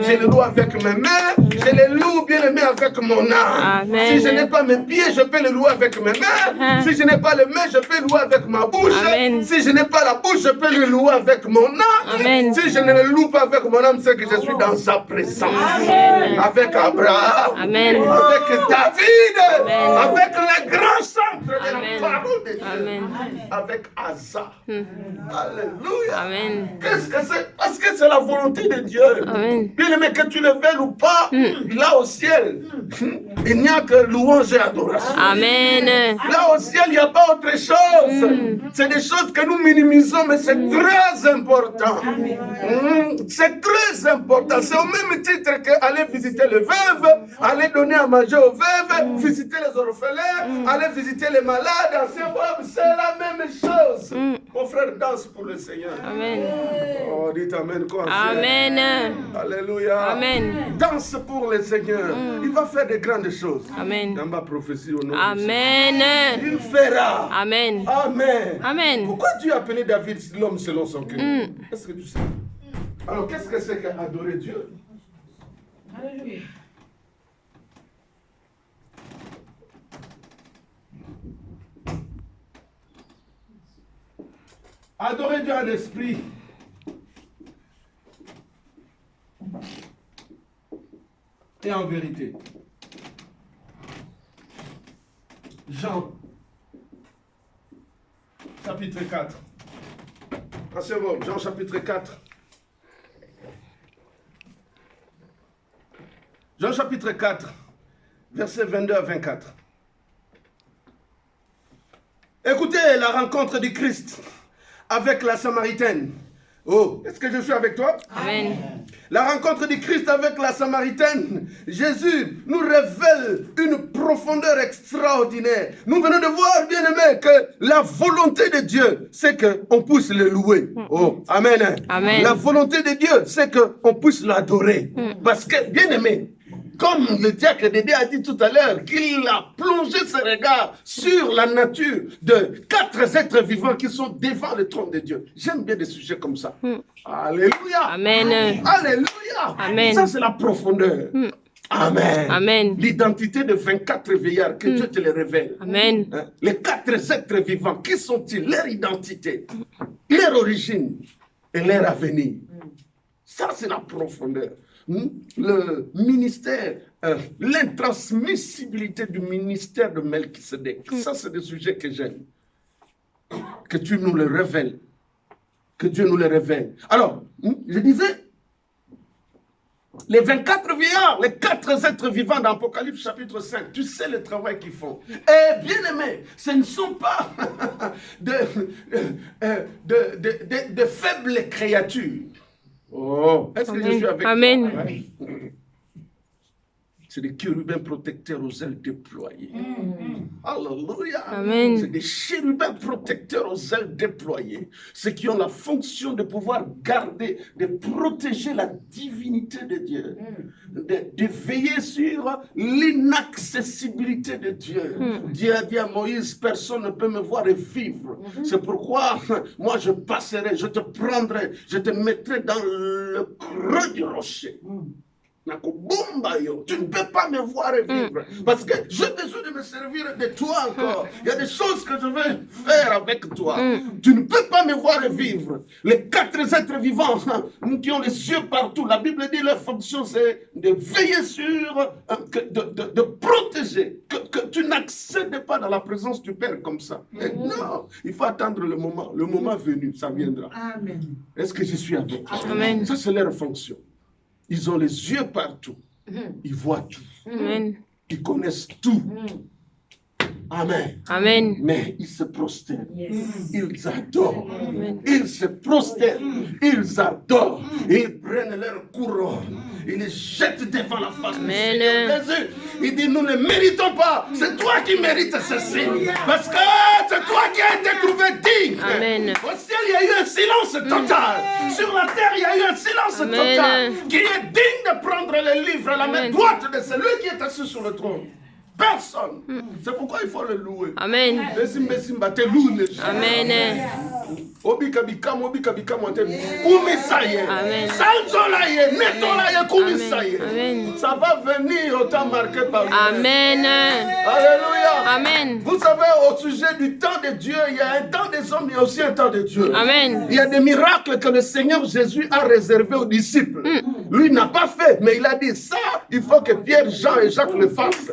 Je le loue avec mes mains. Je le loue, bien aimé, avec mon âme. Si je n'ai pas mes pieds, je peux le louer avec mes mains. Si je n'ai pas les mains, je peux le louer avec ma bouche. Si je n'ai pas la bouche, je peux le louer avec mon âme. Si je ne le loue pas avec mon âme, c'est que je suis dans sa présence. Avec Abraham. Avec David. Avec les grands centres de la parole de Dieu. Avec Asa. Alléluia. Amen. Qu'est-ce que c'est? Parce que c'est la volonté de Dieu. Amen. Bien aimé, que tu le veuilles ou pas, là au ciel, il n'y a que louange et adoration. Amen. Là au ciel, il n'y a pas autre chose. C'est des choses que nous minimisons, mais c'est très important. C'est très important. C'est au même titre qu'aller visiter les veuves, aller donner à manger aux veuves, visiter les orphelins, aller visiter les malades. C'est la même chose. Mon frère, danse pour le Seigneur. Amen. Oh, dites Amen. Quoi, Amen. Alléluia. Amen. Danse pour le Seigneur. Il va faire de grandes choses. Amen. Dans ma prophétie au nom Amen. de Jésus. Il fera. Amen. Amen. Amen. Pourquoi Dieu a appelé David l'homme selon son cœur? Est-ce que tu sais? Alors, qu'est-ce que c'est qu'adorer Dieu? Alléluia. Adorez Dieu en esprit. Et en vérité. Jean, chapitre 4. Ah, c'est bon, Jean chapitre 4. Jean chapitre 4, versets 22 à 24. Écoutez la rencontre du Christ avec la Samaritaine. Oh, est-ce que je suis avec toi? Amen. La rencontre du Christ avec la Samaritaine, Jésus nous révèle une profondeur extraordinaire. Nous venons de voir, bien aimé, que la volonté de Dieu, c'est qu'on puisse le louer. Oh, amen. Amen. La volonté de Dieu, c'est qu'on puisse l'adorer. Parce que, bien aimé, comme le diacre Dédé a dit tout à l'heure, qu'il a plongé ses regards sur la nature de 4 êtres vivants qui sont devant le trône de Dieu. J'aime bien des sujets comme ça. Alléluia. Amen. Alléluia. Amen. Ça, c'est la profondeur. Amen. Amen. L'identité de 24 vieillards, que Dieu te les révèle. Amen. Hein? Les 4 êtres vivants, qui sont-ils? Leur identité, leur origine et leur avenir. Ça, c'est la profondeur. Le ministère, l'intransmissibilité du ministère de Melchisedec. Ça, c'est des sujets que j'aime. Que tu nous le révèles. Que Dieu nous le révèle. Alors, je disais, les 24 vieillards, les 4 êtres vivants d'Apocalypse chapitre 5, tu sais le travail qu'ils font. Et bien aimé, ce ne sont pas de faibles créatures. Oh, est-ce que je suis avec Amen. toi? C'est des chérubins protecteurs aux ailes déployées. Alléluia. Amen. C'est des chérubins protecteurs aux ailes déployées. Ceux qui ont la fonction de pouvoir garder, de protéger la divinité de Dieu. De veiller sur l'inaccessibilité de Dieu. Dieu a dit à Moïse, personne ne peut me voir et vivre. C'est pourquoi moi je passerai, je te prendrai, je te mettrai dans le creux du rocher. Tu ne peux pas me voir et vivre. Parce que j'ai besoin de me servir de toi encore. Il y a des choses que je vais faire avec toi. Tu ne peux pas me voir et vivre. Les 4 êtres vivants qui ont les yeux partout, la Bible dit leur fonction c'est de veiller sur, de protéger, que tu n'accèdes pas dans la présence du Père comme ça. Et non, il faut attendre le moment venu, ça viendra. Amen. Est-ce que je suis avec toi? Amen. Ça c'est leur fonction. Ils ont les yeux partout. Ils voient tout. Amen. Ils connaissent tout. Amen. Amen. Mais ils se prosternent. Yes. Ils adorent. Amen. Ils se prosternent. Ils adorent. Ils prennent leur couronne. Ils les jettent devant la face du Seigneur Jésus. Ils disent, nous ne méritons pas. C'est toi qui mérites ceci. Parce que c'est toi qui as été trouvé digne. Amen. Au ciel, il y a eu un silence total. Sur la terre, il y a eu un silence total. Qui est digne de prendre le livre à la main droite de celui qui est assis sur le trône. Personne. C'est pourquoi il faut le louer. Amen. Amen. Amen. Ça va venir autant marqué par lui. Amen. Alléluia. Amen. Vous savez, au sujet du temps de Dieu, il y a un temps des hommes, il y a aussi un temps de Dieu. Amen. Il y a des miracles que le Seigneur Jésus a réservés aux disciples. Lui n'a pas fait, mais il a dit ça, il faut que Pierre, Jean et Jacques le fassent.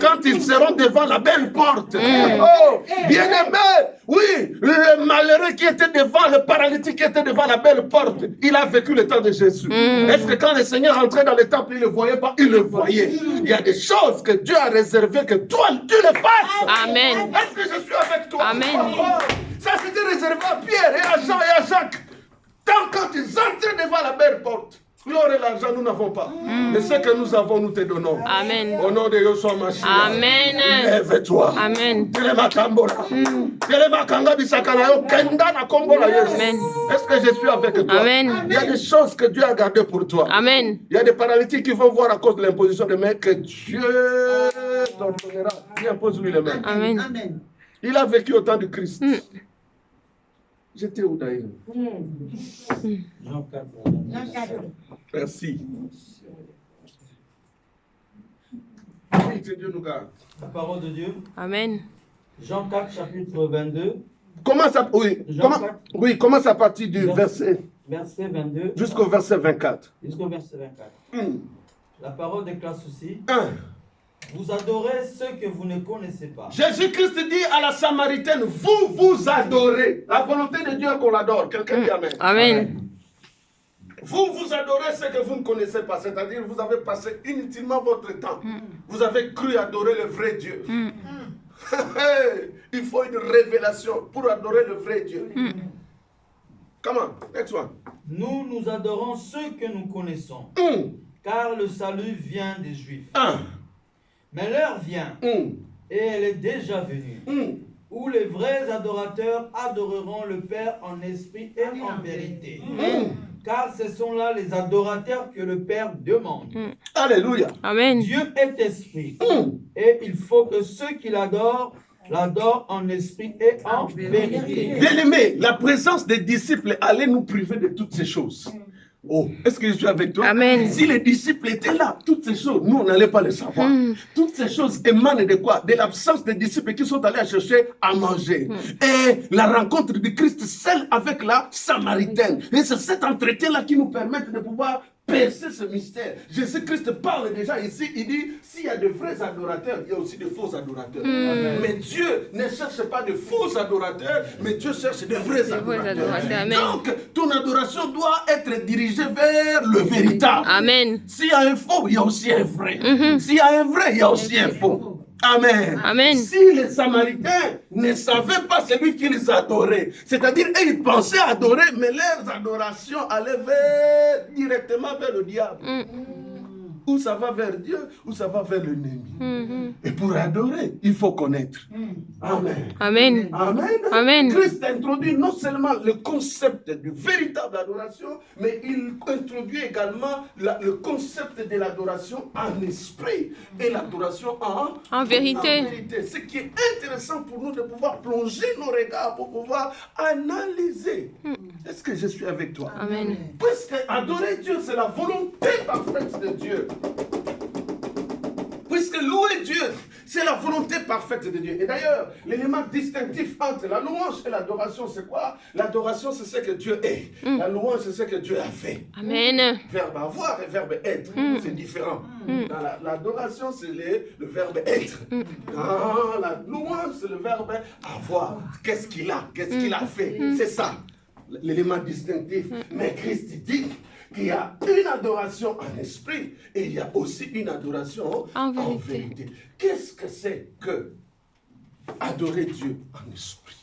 Quand ils seront devant la belle porte. Oh, bien aimé, oui, le malheureux qui était devant, le paralytique qui était devant la belle porte, il a vécu le temps de Jésus. Est-ce que quand le Seigneur entrait dans le temple, il ne le voyait pas? Il le voyait. Il y a des choses que Dieu a réservées que toi, tu le fasses. Amen. Est-ce que je suis avec toi? Amen. Ça, c'était réservé à Pierre et à Jean et à Jacques. Tant quand ils entraient devant la belle porte, l'or et l'argent, nous n'avons pas. Mais ce que nous avons, nous te donnons. Amen. Au nom de Yoshua Mashiach. Amen. Lève-toi. Amen. Amen. Est-ce que je suis avec toi? Amen. Il y a des choses que Dieu a gardées pour toi. Amen. Il y a des paralytiques qui vont voir à cause de l'imposition des mains que Dieu t'ordonnera. Dieu impose-lui les mains. Amen. Il a vécu au temps du Christ. J'étais où d'ailleurs? Merci. Oui, que Dieu nous garde. La parole de Dieu. Amen. Jean 4, chapitre 22. Commence à, commence à partir du verset Verset 22. jusqu'au verset 24. Jusqu'au verset 24. La parole déclare ceci. 1. Vous adorez ceux que vous ne connaissez pas. Jésus-Christ dit à la Samaritaine, vous adorez. La volonté de Dieu qu'on l'adore. Quelqu'un dit Amen. Amen. Vous adorez ce que vous ne connaissez pas. C'est-à-dire vous avez passé inutilement votre temps. Vous avez cru adorer le vrai Dieu. Il faut une révélation pour adorer le vrai Dieu. Comment? Next one. Nous adorons ceux que nous connaissons. Car le salut vient des Juifs. Mais l'heure vient, et elle est déjà venue, où les vrais adorateurs adoreront le Père en esprit et en vérité. Car ce sont là les adorateurs que le Père demande. Alléluia. Amen. Dieu est esprit, et il faut que ceux qui l'adorent en esprit et en vérité. Bien-aimé, la présence des disciples allait nous priver de toutes ces choses. Oh, est-ce que je suis avec toi? Amen. Si les disciples étaient là, toutes ces choses, nous, on n'allait pas les savoir. Toutes ces choses émanent de quoi? De l'absence des disciples qui sont allés chercher à manger. Et la rencontre de Christ seul avec la Samaritaine. Et c'est cet entretien-là qui nous permet de pouvoir percer ce mystère. Jésus-Christ parle déjà ici, il dit, s'il y a de vrais adorateurs, il y a aussi de faux adorateurs. Mais Dieu ne cherche pas de faux adorateurs, mais Dieu cherche de vrais adorateurs. Amen. Donc, ton adoration doit être dirigée vers le véritable. Amen. S'il y a un faux, il y a aussi un vrai. S'il y a un vrai, il y a aussi un faux. Amen. Amen. Si les Samaritains ne savaient pas celui qu'ils adoraient, c'est-à-dire ils pensaient adorer, mais leurs adorations allaient directement vers le diable. Ou ça va vers Dieu, ou ça va vers l'ennemi. Et pour adorer, il faut connaître. Amen. Amen. Amen. Amen. Christ introduit non seulement le concept de véritable adoration, mais il introduit également le concept de l'adoration en esprit et l'adoration en vérité. Ce qui est intéressant pour nous de pouvoir plonger nos regards pour pouvoir analyser. Est-ce que je suis avec toi? Amen. Puisque adorer Dieu, c'est la volonté parfaite de Dieu. Puisque louer Dieu, c'est la volonté parfaite de Dieu. Et d'ailleurs, l'élément distinctif entre la louange et l'adoration, c'est quoi? L'adoration, c'est ce que Dieu est. La louange, c'est ce que Dieu a fait. Amen. Verbe avoir et verbe être, c'est différent. Dans l'adoration, c'est le verbe être. Dans la louange, c'est le verbe avoir. Qu'est-ce qu'il a? Qu'est-ce qu'il a fait? C'est ça, l'élément distinctif. Mais Christ dit qu'il y a une adoration en esprit et il y a aussi une adoration en vérité. Qu'est-ce que c'est que adorer Dieu en esprit?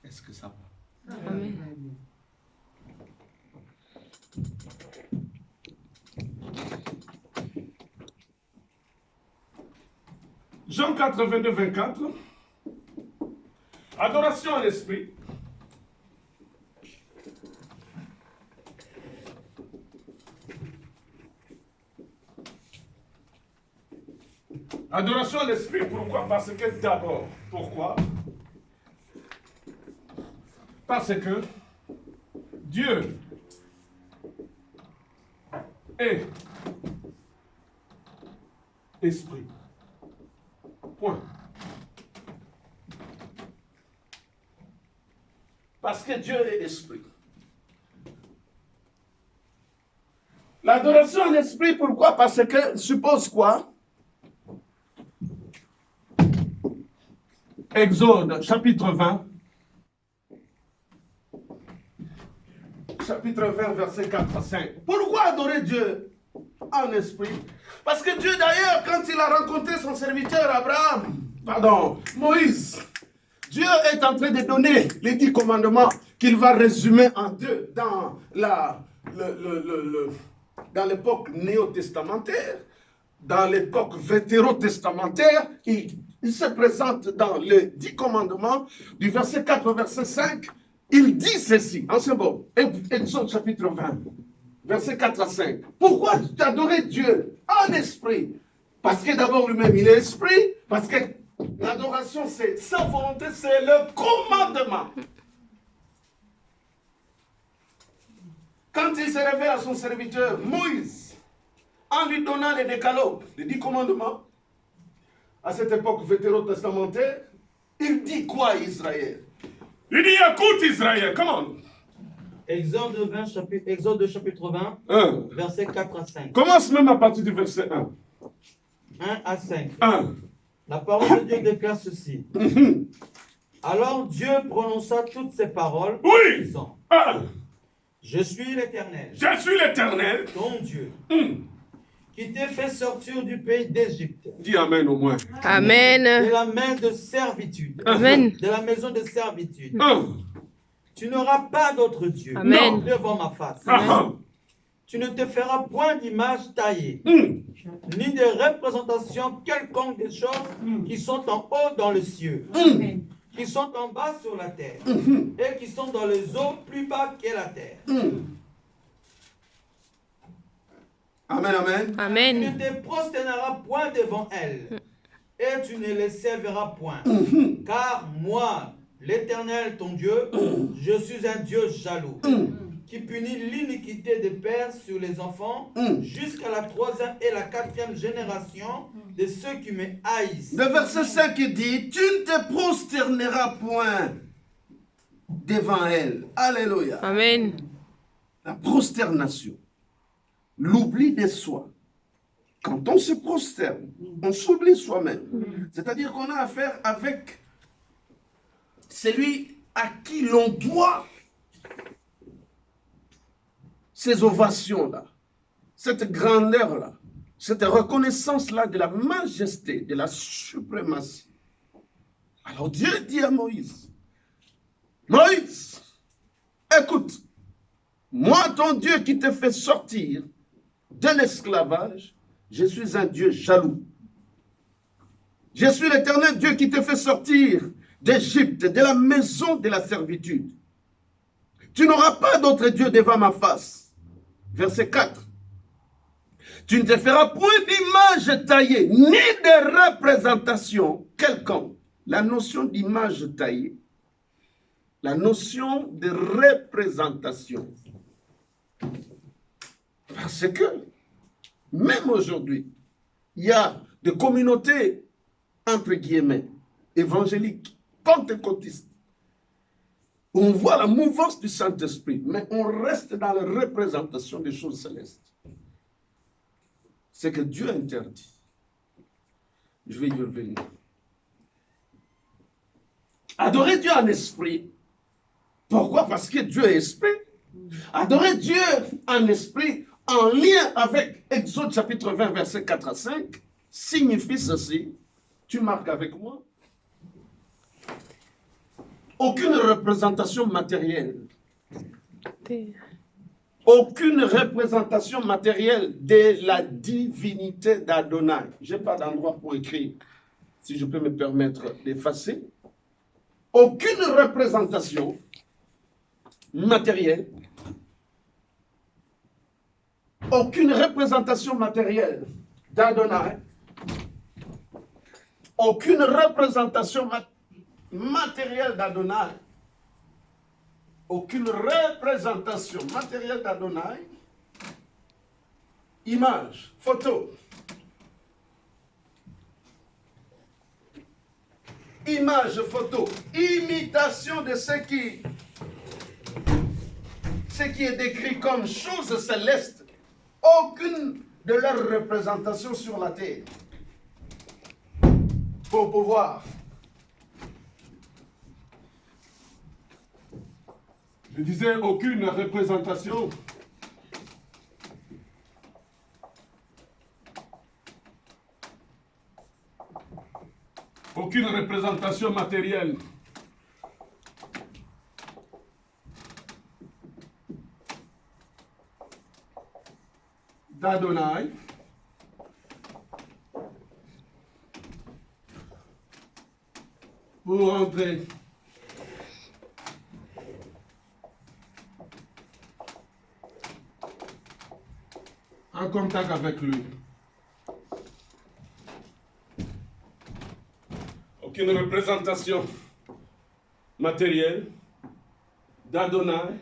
Est-ce que ça va? Amen. Jean 4, 22, 24. Adoration en esprit. Adoration à l'esprit, pourquoi? Parce que d'abord, pourquoi? Parce que Dieu est esprit. Point. Parce que Dieu est esprit. L'adoration en esprit, pourquoi? Parce que suppose quoi? Exode, chapitre 20. Chapitre 20, verset 4 à 5. Pourquoi adorer Dieu en esprit? Parce que Dieu, d'ailleurs, quand il a rencontré son serviteur Moïse, Dieu est en train de donner les 10 commandements qu'il va résumer en deux dans dans l'époque néo-testamentaire. Dans l'époque vétérotestamentaire, il se présente dans les 10 commandements, du verset 4 au verset 5, il dit ceci, ancien bon, Exode chapitre 20, verset 4 à 5. Pourquoi adorer Dieu en esprit? Parce que d'abord lui-même, il est esprit, parce que l'adoration, c'est sa volonté, c'est le commandement. Quand il se révèle à son serviteur Moïse, en lui donnant les décalogues, les 10 commandements, à cette époque vétérotestamentaire, il dit quoi à Israël? Il dit, écoute Israël, comment? Exode chapitre 20, versets 4 à 5. Commence même à partir du verset 1. 1 à 5. 1. La parole de Dieu déclare ceci. Alors Dieu prononça toutes ces paroles, Oui. disant, 1. Je suis l'Éternel, Je suis l'Éternel, ton Dieu, qui t'ai fait sortir du pays d'Égypte. Dis Amen au moins. Amen. De la main de servitude. Amen. De la maison de servitude. 1. Tu n'auras pas d'autre Dieu Amen. devant ma face. Amen. Tu ne te feras point d'image taillée, ni de représentation quelconque des choses qui sont en haut dans les cieux, qui sont en bas sur la terre, et qui sont dans les eaux plus bas que la terre. Amen, amen. Tu ne Amen. te prosterneras point devant elles, et tu ne les serviras point. Car moi, l'Éternel ton Dieu, je suis un Dieu jaloux, qui punit l'iniquité des pères sur les enfants, jusqu'à la 3e et la 4e génération de ceux qui me haïssent. Le verset 5 dit, tu ne te prosterneras point devant elle. Alléluia. Amen. La prosternation, l'oubli de soi. Quand on se prosterne, on s'oublie soi-même. C'est-à-dire qu'on a affaire avec celui à qui l'on doit ces ovations-là, cette grandeur-là, cette reconnaissance-là de la majesté, de la suprématie. Alors Dieu dit à Moïse, Moïse, écoute, moi ton Dieu qui te fait sortir de l'esclavage, je suis un Dieu jaloux. Je suis l'Éternel Dieu qui te fait sortir d'Égypte, de la maison de la servitude. Tu n'auras pas d'autre Dieu devant ma face. Verset 4. Tu ne te feras point d'image taillée, ni de représentation quelconque. La notion d'image taillée, la notion de représentation. Parce que, même aujourd'hui, il y a des communautés, entre guillemets, évangéliques, pentecôtistes, où on voit la mouvance du Saint-Esprit, mais on reste dans la représentation des choses célestes. C'est que Dieu interdit. Je vais y revenir. Adorer Dieu en esprit. Pourquoi? Parce que Dieu est esprit. Adorer Dieu en esprit, en lien avec Exode chapitre 20, versets 4 à 5, signifie ceci. Tu marques avec moi. Aucune représentation matérielle. Aucune représentation matérielle de la divinité d'Adonai. Je n'ai pas d'endroit pour écrire, si je peux me permettre d'effacer. Aucune représentation matérielle. Aucune représentation matérielle d'Adonai. Aucune représentation matérielle d'Adonai. Aucune représentation matérielle d'Adonai. Image, photo. Image, photo. Imitation de ce qui est décrit comme chose céleste. Aucune de leurs représentations sur la terre. Pour pouvoir. Je disais aucune représentation. Aucune représentation matérielle. D'Adonai. Pour entrer en contact avec lui. Aucune représentation matérielle d'Adonai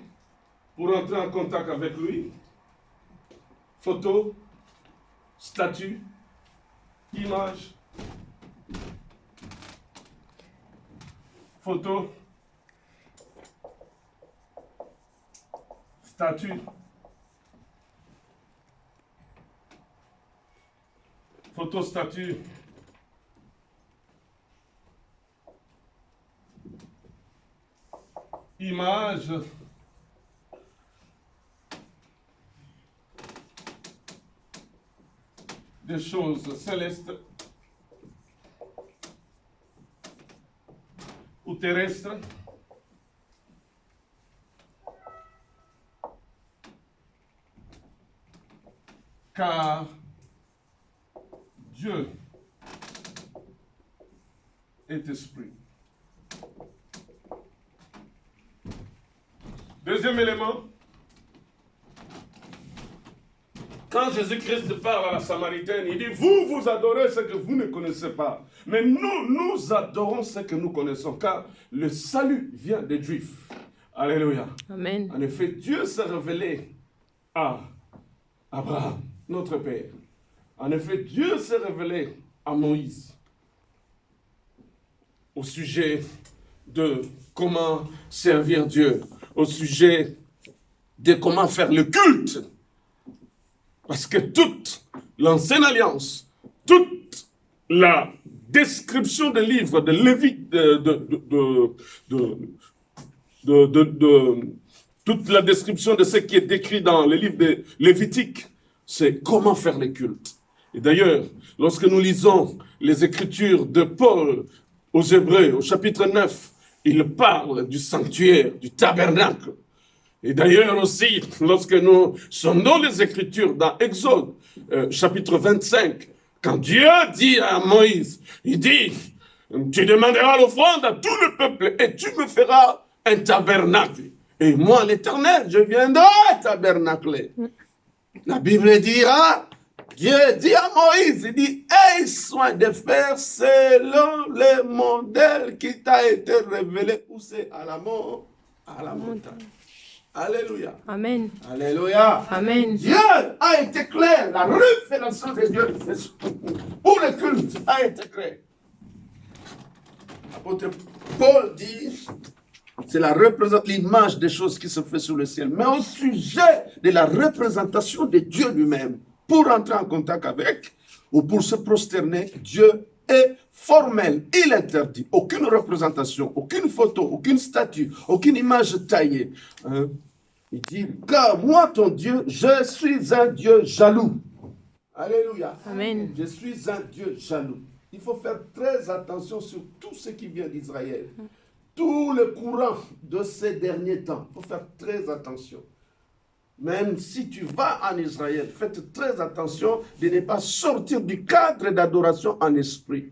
pour entrer en contact avec lui. Photo, statue, image, photo, statue, photo, statue, image, des choses célestes ou terrestres, car Dieu est esprit. Deuxième élément, quand Jésus-Christ parle à la Samaritaine, il dit, vous adorez ce que vous ne connaissez pas. Mais nous adorons ce que nous connaissons, car le salut vient des Juifs. Alléluia. Amen. En effet, Dieu s'est révélé à Abraham, notre Père. En effet, Dieu s'est révélé à Moïse au sujet de comment servir Dieu, au sujet de comment faire le culte. Parce que toute l'ancienne alliance, toute la description des livres de Lévitique, toute la description de ce qui est décrit dans les livres de Lévitique, c'est comment faire les cultes. Et d'ailleurs, lorsque nous lisons les Écritures de Paul aux Hébreux, au chapitre 9, il parle du sanctuaire, du tabernacle. Et d'ailleurs aussi, lorsque nous sommes dans les Écritures, dans Exode, chapitre 25, quand Dieu dit à Moïse, il dit, tu demanderas l'offrande à tout le peuple et tu me feras un tabernacle. Et moi, l'Éternel, je viendrai tabernacler. La Bible dira, Dieu dit à Moïse, il dit, aie soin de faire selon les modèles qui t'a été révélé. Où c'est? À la mort, à la montagne. Alléluia. Amen. Alléluia. Amen. Dieu a été clair. La révélation de Dieu pour le culte a été claire. L'apôtre Paul dit, c'est l'image des choses qui se fait sous le ciel. Mais au sujet de la représentation de Dieu lui-même, pour entrer en contact avec, ou pour se prosterner, Dieu est formel. Il interdit aucune représentation, aucune photo, aucune statue, aucune image taillée. Il dit, car moi, ton Dieu, je suis un Dieu jaloux. Alléluia. Amen. Je suis un Dieu jaloux. Il faut faire très attention sur tout ce qui vient d'Israël. Tout le courant de ces derniers temps. Il faut faire très attention. Même si tu vas en Israël, faites très attention de ne pas sortir du cadre d'adoration en esprit.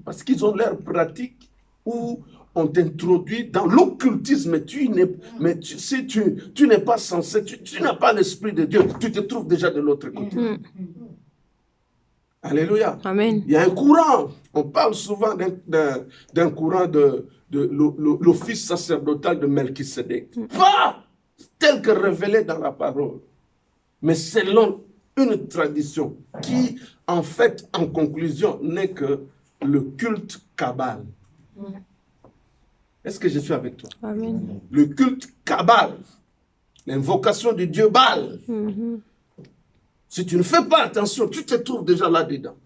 Parce qu'ils ont leur pratique où on t'introduit dans l'occultisme. Si tu n'es pas censé, tu n'as pas l'esprit de Dieu, tu te trouves déjà de l'autre côté. Alléluia. Amen. Il y a un courant. On parle souvent d'un courant de l'office sacerdotal de Melchisédek. Pas tel que révélé dans la parole, mais selon une tradition qui, en fait, en conclusion, n'est que le culte Kabbale. Est-ce que je suis avec toi? Amen. Le culte Kabbale, l'invocation du dieu Baal. Si tu ne fais pas attention, tu te trouves déjà là-dedans.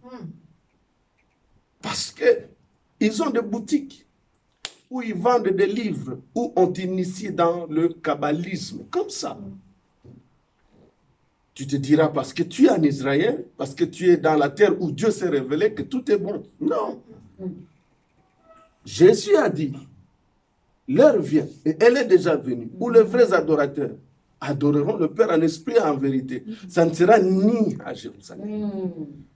Parce qu'ils ont des boutiques où ils vendent des livres, où on t'initie dans le kabbalisme, comme ça. Tu te diras, parce que tu es en Israël, parce que tu es dans la terre où Dieu s'est révélé, que tout est bon. Non. Jésus a dit, l'heure vient, et elle est déjà venue, où les vrais adorateurs adoreront le Père en esprit et en vérité. Ça ne sera ni à Jérusalem.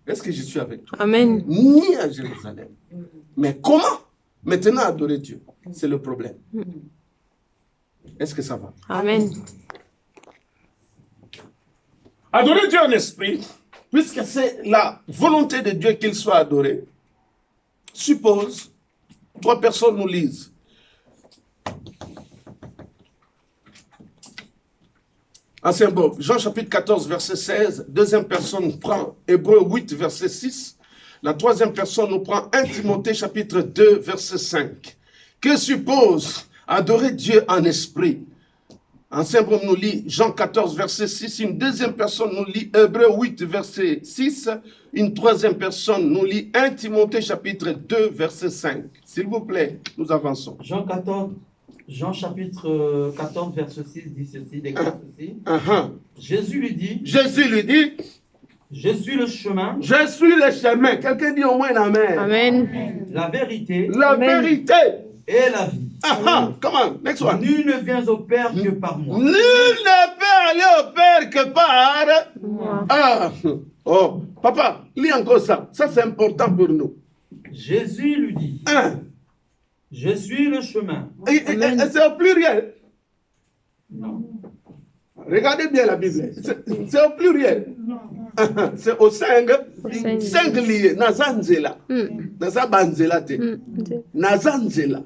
Est-ce que je suis avec toi? Amen. Ni à Jérusalem. Mais comment maintenant adorer Dieu? C'est le problème. Est-ce que ça va? Amen. Adorer Dieu en esprit, puisque c'est la volonté de Dieu qu'il soit adoré, suppose, 3 personnes nous lisent. Ancien bon, Jean chapitre 14, verset 16. Deuxième personne prend Hébreu 8, verset 6. La troisième personne nous prend 1 Timothée chapitre 2, verset 5. Que suppose adorer Dieu en esprit? Ancien bon nous lit Jean 14, verset 6. Une deuxième personne nous lit Hébreu 8, verset 6. Une troisième personne nous lit 1 Timothée chapitre 2, verset 5. S'il vous plaît, nous avançons. Jean chapitre 14, verset 6 dit ceci, déclare ceci. Jésus lui dit, je suis le chemin. Je suis le chemin. Quelqu'un dit au moins amen. Amen. La vérité. La vérité. Et la vie. Comment? Next one. Nul ne vient au Père que par moi. Nul ne peut aller au Père que par moi. Oh, papa, lis encore ça. Ça, c'est important pour nous. Jésus lui dit, je suis le chemin. C'est au pluriel. Non. Regardez bien la Bible. C'est au pluriel. C'est au singulier. Nazanzela. Nazabanzela te. Nazanzela.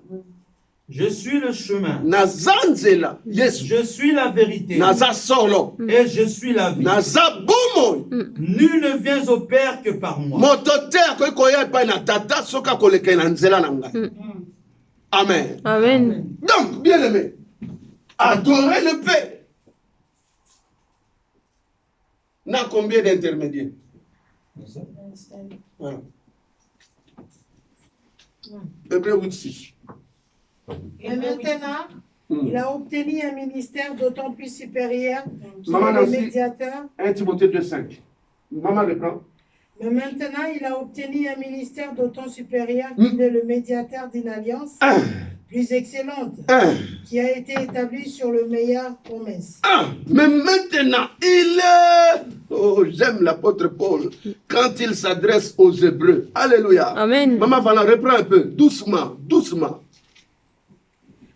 Je suis le chemin. Nazanzela. Yes. Je suis la vérité. Nazasolo. Et je suis la vie. Nazabumo. Nul ne vient au Père que par moi. Mototeur ko koya pa na tata soka koleka na nzela na ngai. Amen. Amen. Donc, bien aimé, adorer le Père n'a combien d'intermédiaires? Voilà. Hébreu 8:6. Et maintenant, il a obtenu un ministère d'autant plus supérieur qu'il Maman est le Nancy. médiateur. 1 Timothée 2:5. Maman reprend. Mais maintenant, il a obtenu un ministère d'autant supérieur qu'il est le médiateur d'une alliance plus excellente qui a été établie sur le meilleur promesse. Mais maintenant, il est... Oh, j'aime l'apôtre Paul quand il s'adresse aux Hébreux. Alléluia. Amen. Maman, voilà, reprends un peu. Doucement, doucement.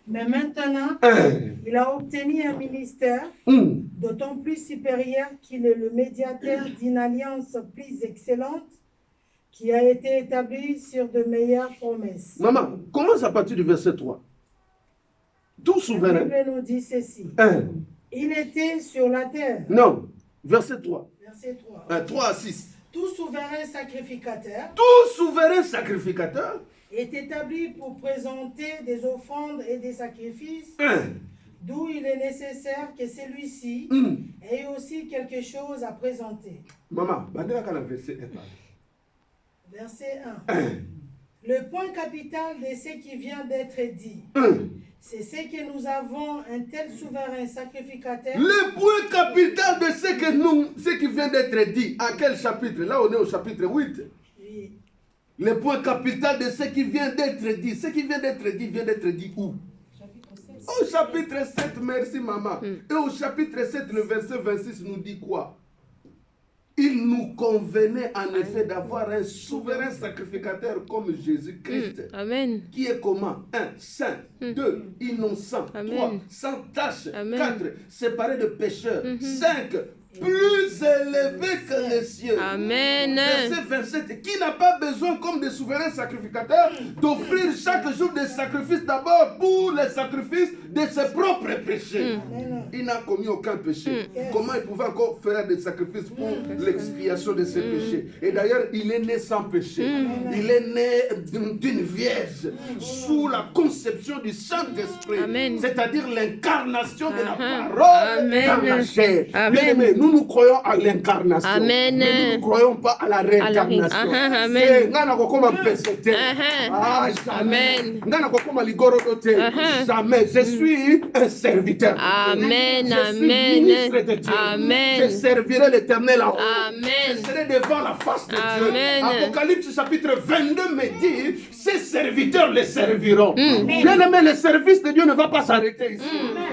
Mais maintenant, il a obtenu un ministère d'autant plus supérieur qu'il est le médiateur d'une alliance plus excellente qui a été établie sur de meilleures promesses. Maman, commence à partir du verset 3. Tout souverain. La Bible nous dit ceci. Il était sur la terre. Non, verset 3. Verset 3. 3 à 6. Tout souverain sacrificateur Tout souverain sacrificateur est établi pour présenter des offrandes et des sacrifices, d'où il est nécessaire que celui-ci ait aussi quelque chose à présenter. Maman, verset 1. Verset 1. Le point capital de ce qui vient d'être dit, c'est ce que nous avons un tel souverain sacrificateur. Le point capital de ce qui vient d'être dit, à quel chapitre? Là, on est au chapitre 8. Oui. Le point capital de ce qui vient d'être dit. Ce qui vient d'être dit où? Au chapitre 7, merci maman. Et au chapitre 7, le verset 26 nous dit quoi? Il nous convenait en effet d'avoir un souverain sacrificateur comme Jésus-Christ. Amen. Qui est comment? 1. Saint. 2. Innocent. 3. Sans tache. 4. Séparé de pécheurs. 5. Plus élevé que les cieux. Amen. Verset 27. Qui n'a pas besoin, comme des souverains sacrificateurs, d'offrir chaque jour des sacrifices d'abord pour les sacrifices de ses propres péchés. Il n'a commis aucun péché. Comment il pouvait encore faire des sacrifices pour l'expiation de ses péchés? Et d'ailleurs, il est né sans péché. Il est né d'une vierge sous la conception du Saint-Esprit. C'est-à-dire l'incarnation de la parole dans la chair. Bien-aimés, nous croyons à l'incarnation. Mais nous ne croyons pas à la réincarnation. Amen. Jamais. Je suis un serviteur. Amen. Je suis ministre de Dieu. Amen. Je servirai l'Éternel en haut. Amen. Je serai devant la face de Amen. Dieu. Apocalypse chapitre 22 me dit, ses serviteurs les serviront. Bien aimé, le service de Dieu ne va pas s'arrêter ici.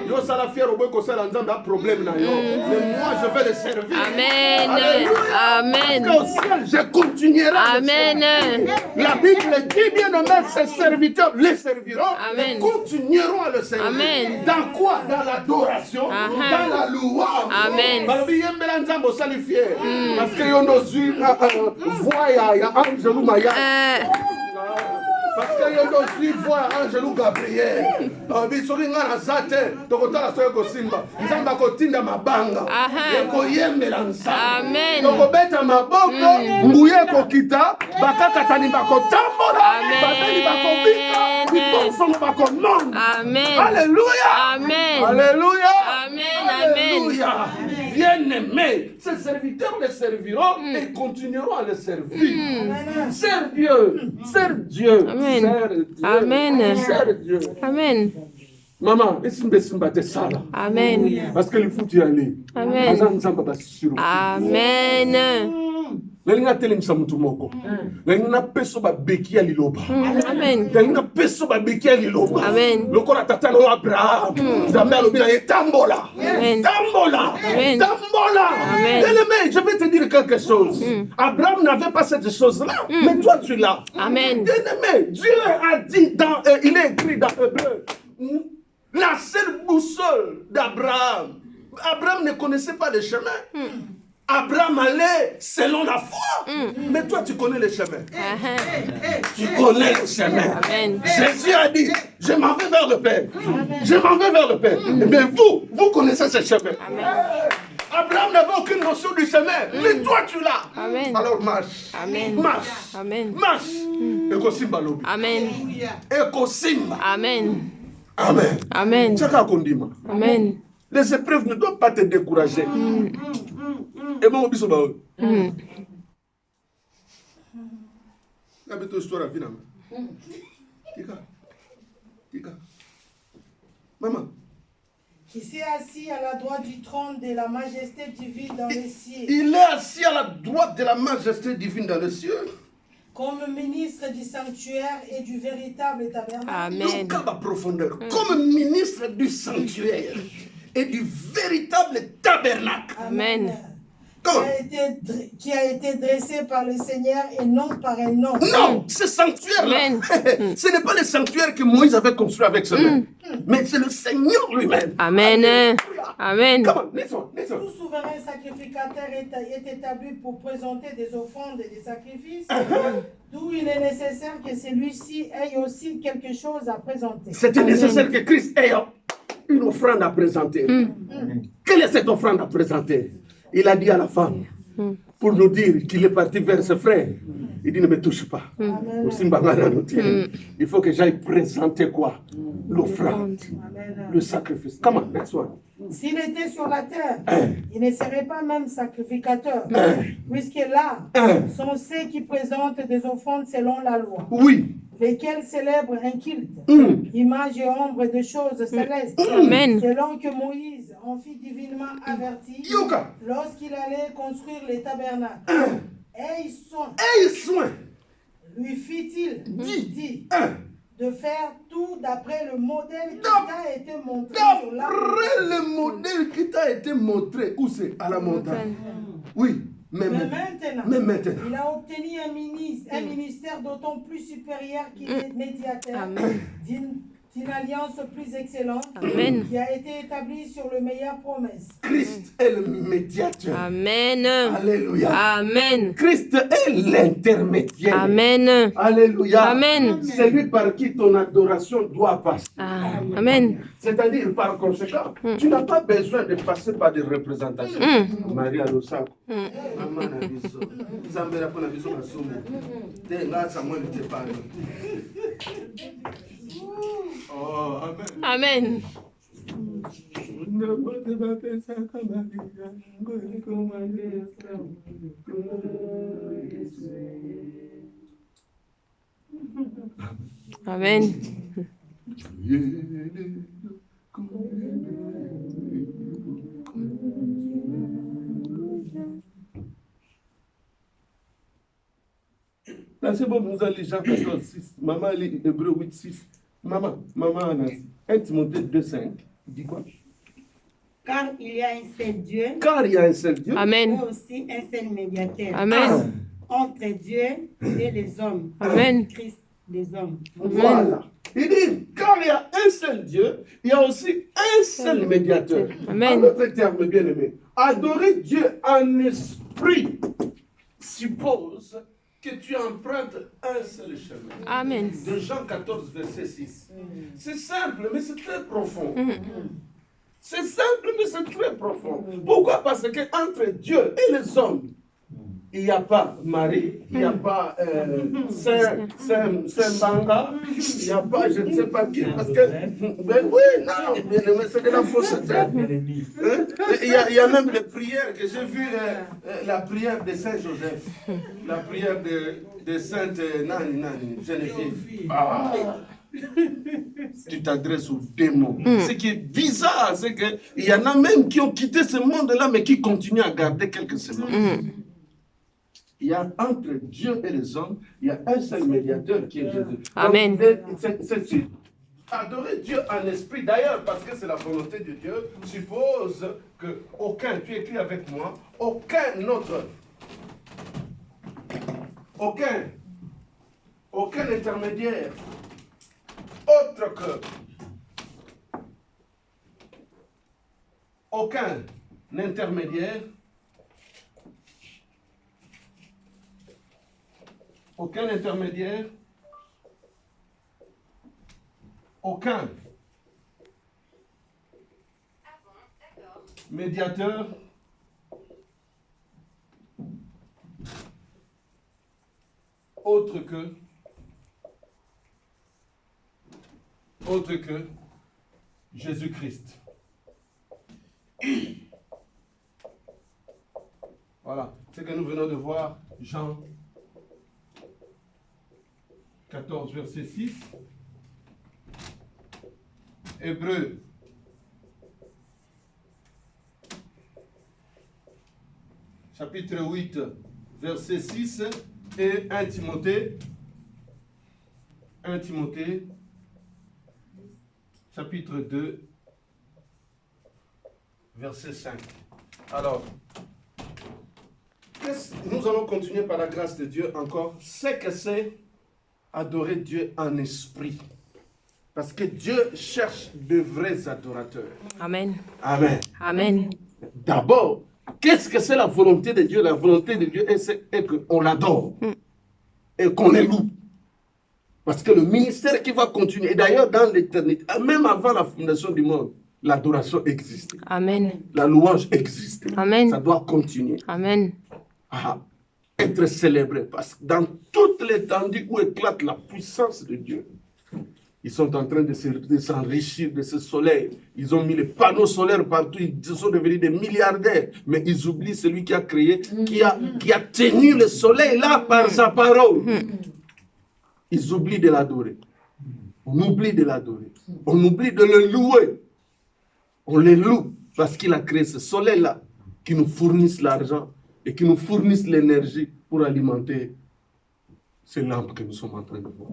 Yo sala fier au boy ko sala nzamba problème na yo. Mais moi je vais le servir. Amen. Amen. Parce qu'au ciel, je continuerai. Amen. La Bible dit, bien aimé, ses serviteurs les serviront. Amen. Et continueront à le servir. Amen. Dans quoi? Dans l'adoration, dans la louange. Amen. Parce que yo no voix ya angelou maya. Parce que yo aussi voit Angelou Gabriel. Bisoki nga na zate, tokotala soyo kosimba. Nzamba kotinda mabanga. Ekoyembela nzamba. Amen. Tokobeta maboko, mbuye kokita, bakaka tani bakotambola, batani bakobika, biponso bakononda. Amen. Alléluia. Amen. Alléluia. Amen. Alléluia. Bien-aimés, ces serviteurs les serviront et continueront à les servir. Sers Dieu. Sers Dieu. Amen. Sers Dieu. Amen. Sers Dieu. Amen. Maman, esimba te sala. Amen. Parce qu'il faut y aller. Amen. Amen. Lenga telemisa mutu moko. Lenga peso ba beki ya liloba. Amen. Lenga peso ba beki ya liloba. Amen. Lokola tata no Abraham. Nzambe alobi na ye tambola. Amen. Tambola. Amen. Tambola. Amen. Bien-aimé, je vais te dire quelque chose. Abraham n'avait pas cette chose-là, mais toi tu l'as. Amen. Bien-aimé, Dieu a dit dans il est écrit dans Hébreu, la seule boussole d'Abraham. Abraham ne connaissait pas le chemin. Abraham allait selon la foi. Mais toi, tu connais le chemin. Tu connais le chemin. Amen. Jésus a dit, je m'en vais vers le Père. Je m'en vais vers le Père. Mais vous connaissez ce chemin. Abraham n'avait aucune notion du chemin. Mais toi, tu l'as. Amen. Alors marche. Amen. Marche. Amen. Marche. Ekosimba lobi. Amen. Ekosimba. Amen. Amen. Amen. Chaka kondima. Amen. Les épreuves ne doivent pas te décourager. Et moi, je suis maman. Qui s'est assis à la droite du trône de la majesté divine dans les cieux. Il est assis à la droite de la majesté divine dans les cieux. Comme ministre du sanctuaire et du véritable tabernacle. Amen. Profondeur. Comme ministre du sanctuaire et du véritable tabernacle. Amen. Qui a été dressé par le Seigneur et non par un homme. Non, ce sanctuaire-là, ce n'est pas le sanctuaire que Moïse avait construit avec ses mains, mais c'est le Seigneur lui-même. Amen. Amen. Tout souverain sacrificateur est établi pour présenter des offrandes et des sacrifices, d'où il est nécessaire que celui-ci ait aussi quelque chose à présenter. C'était nécessaire que Christ ait une offrande à présenter. Quelle est cette offrande à présenter? Il a dit à la femme, pour nous dire qu'il est parti vers ses frères, il dit ne me touche pas. Il faut que j'aille présenter quoi? L'offrande, le sacrifice. Comment? Next one. S'il était sur la terre, il ne serait pas même sacrificateur, puisque là sont ceux qui présentent des offrandes selon la loi. Oui. Lesquels célèbrent un culte, image et ombre de choses célestes, selon que Moïse en fit divinement averti lorsqu'il allait construire les tabernacles. Aie soin, lui fit-il dit, de faire tout d'après le modèle qui t'a été montré sur la montagne. D'après le modèle qui t'a été montré, où c'est? À la montagne. Oui. Mais maintenant, il a obtenu un ministère d'autant plus supérieur qu'il est médiateur d'une alliance plus excellente qui a été établie sur les meilleures promesses. Christ est le médiateur. Amen. Alléluia. Amen. Christ est l'intermédiaire. Amen. Alléluia. Amen. C'est lui par qui ton adoration doit passer. Amen. C'est-à-dire, par conséquent, tu n'as pas besoin de passer par des représentations. Maria Losako. Oh, amen. Amen. Amen. Là, c'est bon, vous allez Jean 14, 6. Maman lit Hébreu 8, 6. Maman, Anas. 1 Timothée 2, 5. Dis quoi? Car il y a un seul Dieu. Car il y a un seul Dieu. Amen. Et aussi un seul médiateur. Amen. Entre Dieu et les hommes. Amen. Christ des hommes. Voilà. Il dit, car il y a un seul Dieu, il y a aussi un seul médiateur. Amen. En d'autres termes, bien-aimés, adorer Dieu en esprit suppose que tu empruntes un seul chemin. Amen. De Jean 14, verset 6. C'est simple, mais c'est très profond. C'est simple, mais c'est très profond. Pourquoi? Parce que entre Dieu et les hommes, il n'y a pas Marie, il n'y a pas Saint-Banga, il n'y a pas je ne sais pas qui. Parce que, ben oui, non, mais c'est de la fausseté. Hein? Il y a même des prières que j'ai vues, la prière de Saint-Joseph, la prière de Sainte Nani, Geneviève. Ah. Tu t'adresses aux démons. Ce qui est bizarre, c'est qu'il y en a même qui ont quitté ce monde-là, mais qui continuent à garder quelques semences. Il y a entre Dieu et les hommes, il y a un seul médiateur qui est Jésus. Amen. C'est adorer Dieu en esprit, d'ailleurs, parce que c'est la volonté de Dieu, suppose que aucun, tu écris avec moi, aucun intermédiaire autre que aucun intermédiaire aucun médiateur autre que Jésus-Christ. Voilà, c'est que nous venons de voir Jean 14, verset 6. Hébreux, chapitre 8, verset 6. Et 1 Timothée, chapitre 2, verset 5. Alors, nous allons continuer par la grâce de Dieu encore. C'est que c'est adorer Dieu en esprit. Parce que Dieu cherche de vrais adorateurs. Amen. Amen. Amen. D'abord, qu'est-ce que c'est la volonté de Dieu? La volonté de Dieu est qu'on l'adore et qu'on les loue. Parce que le ministère qui va continuer, et d'ailleurs dans l'éternité, même avant la fondation du monde, l'adoration existe. Amen. La louange existe. Amen. Ça doit continuer. Amen. Être célébré. Parce que dans toute l'étendue où éclate la puissance de Dieu, ils sont en train de s'enrichir de ce soleil. Ils ont mis les panneaux solaires partout. Ils sont devenus des milliardaires. Mais ils oublient celui qui a créé, qui a tenu le soleil là par sa parole. Ils oublient de l'adorer. On oublie de l'adorer. On oublie de le louer. On le loue parce qu'il a créé ce soleil-là qui nous fournisse l'argent et qui nous fournisse l'énergie pour alimenter ces lampes que nous sommes en train de voir.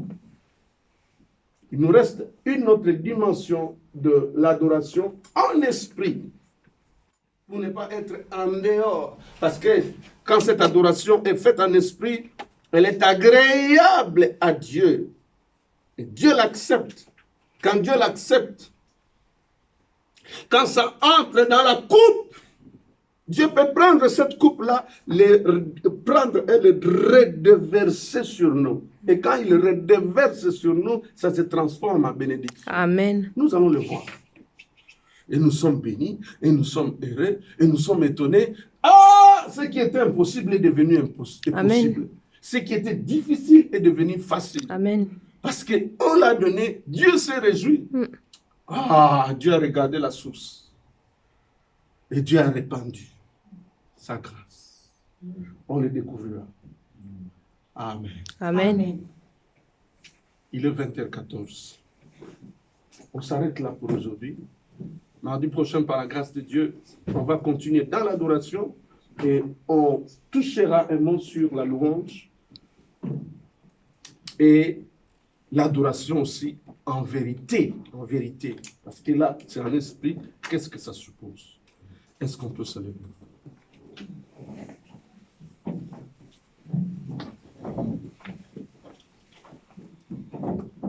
Il nous reste une autre dimension de l'adoration en esprit. Pour ne pas être en dehors. Parce que quand cette adoration est faite en esprit, elle est agréable à Dieu. Et Dieu l'accepte. Quand Dieu l'accepte, quand ça entre dans la coupe, Dieu peut prendre cette coupe-là, prendre et le redeverser sur nous. Et quand il redeverse sur nous, ça se transforme en bénédiction. Amen. Nous allons le voir. Et nous sommes bénis, et nous sommes heureux, et nous sommes étonnés. Ah, ce qui était impossible est devenu possible. Amen. Ce qui était difficile est devenu facile. Amen. Parce qu'on l'a donné, Dieu s'est réjoui. Ah, Dieu a regardé la source. Et Dieu a répandu sa grâce. On le découvrira. Amen. Amen. Il est 20h14. On s'arrête là pour aujourd'hui. Mardi prochain, par la grâce de Dieu, on va continuer dans l'adoration et on touchera un mot sur la louange et l'adoration aussi en vérité. Parce que là, c'est un esprit. Qu'est-ce que ça suppose? Est-ce qu'on peut se lever?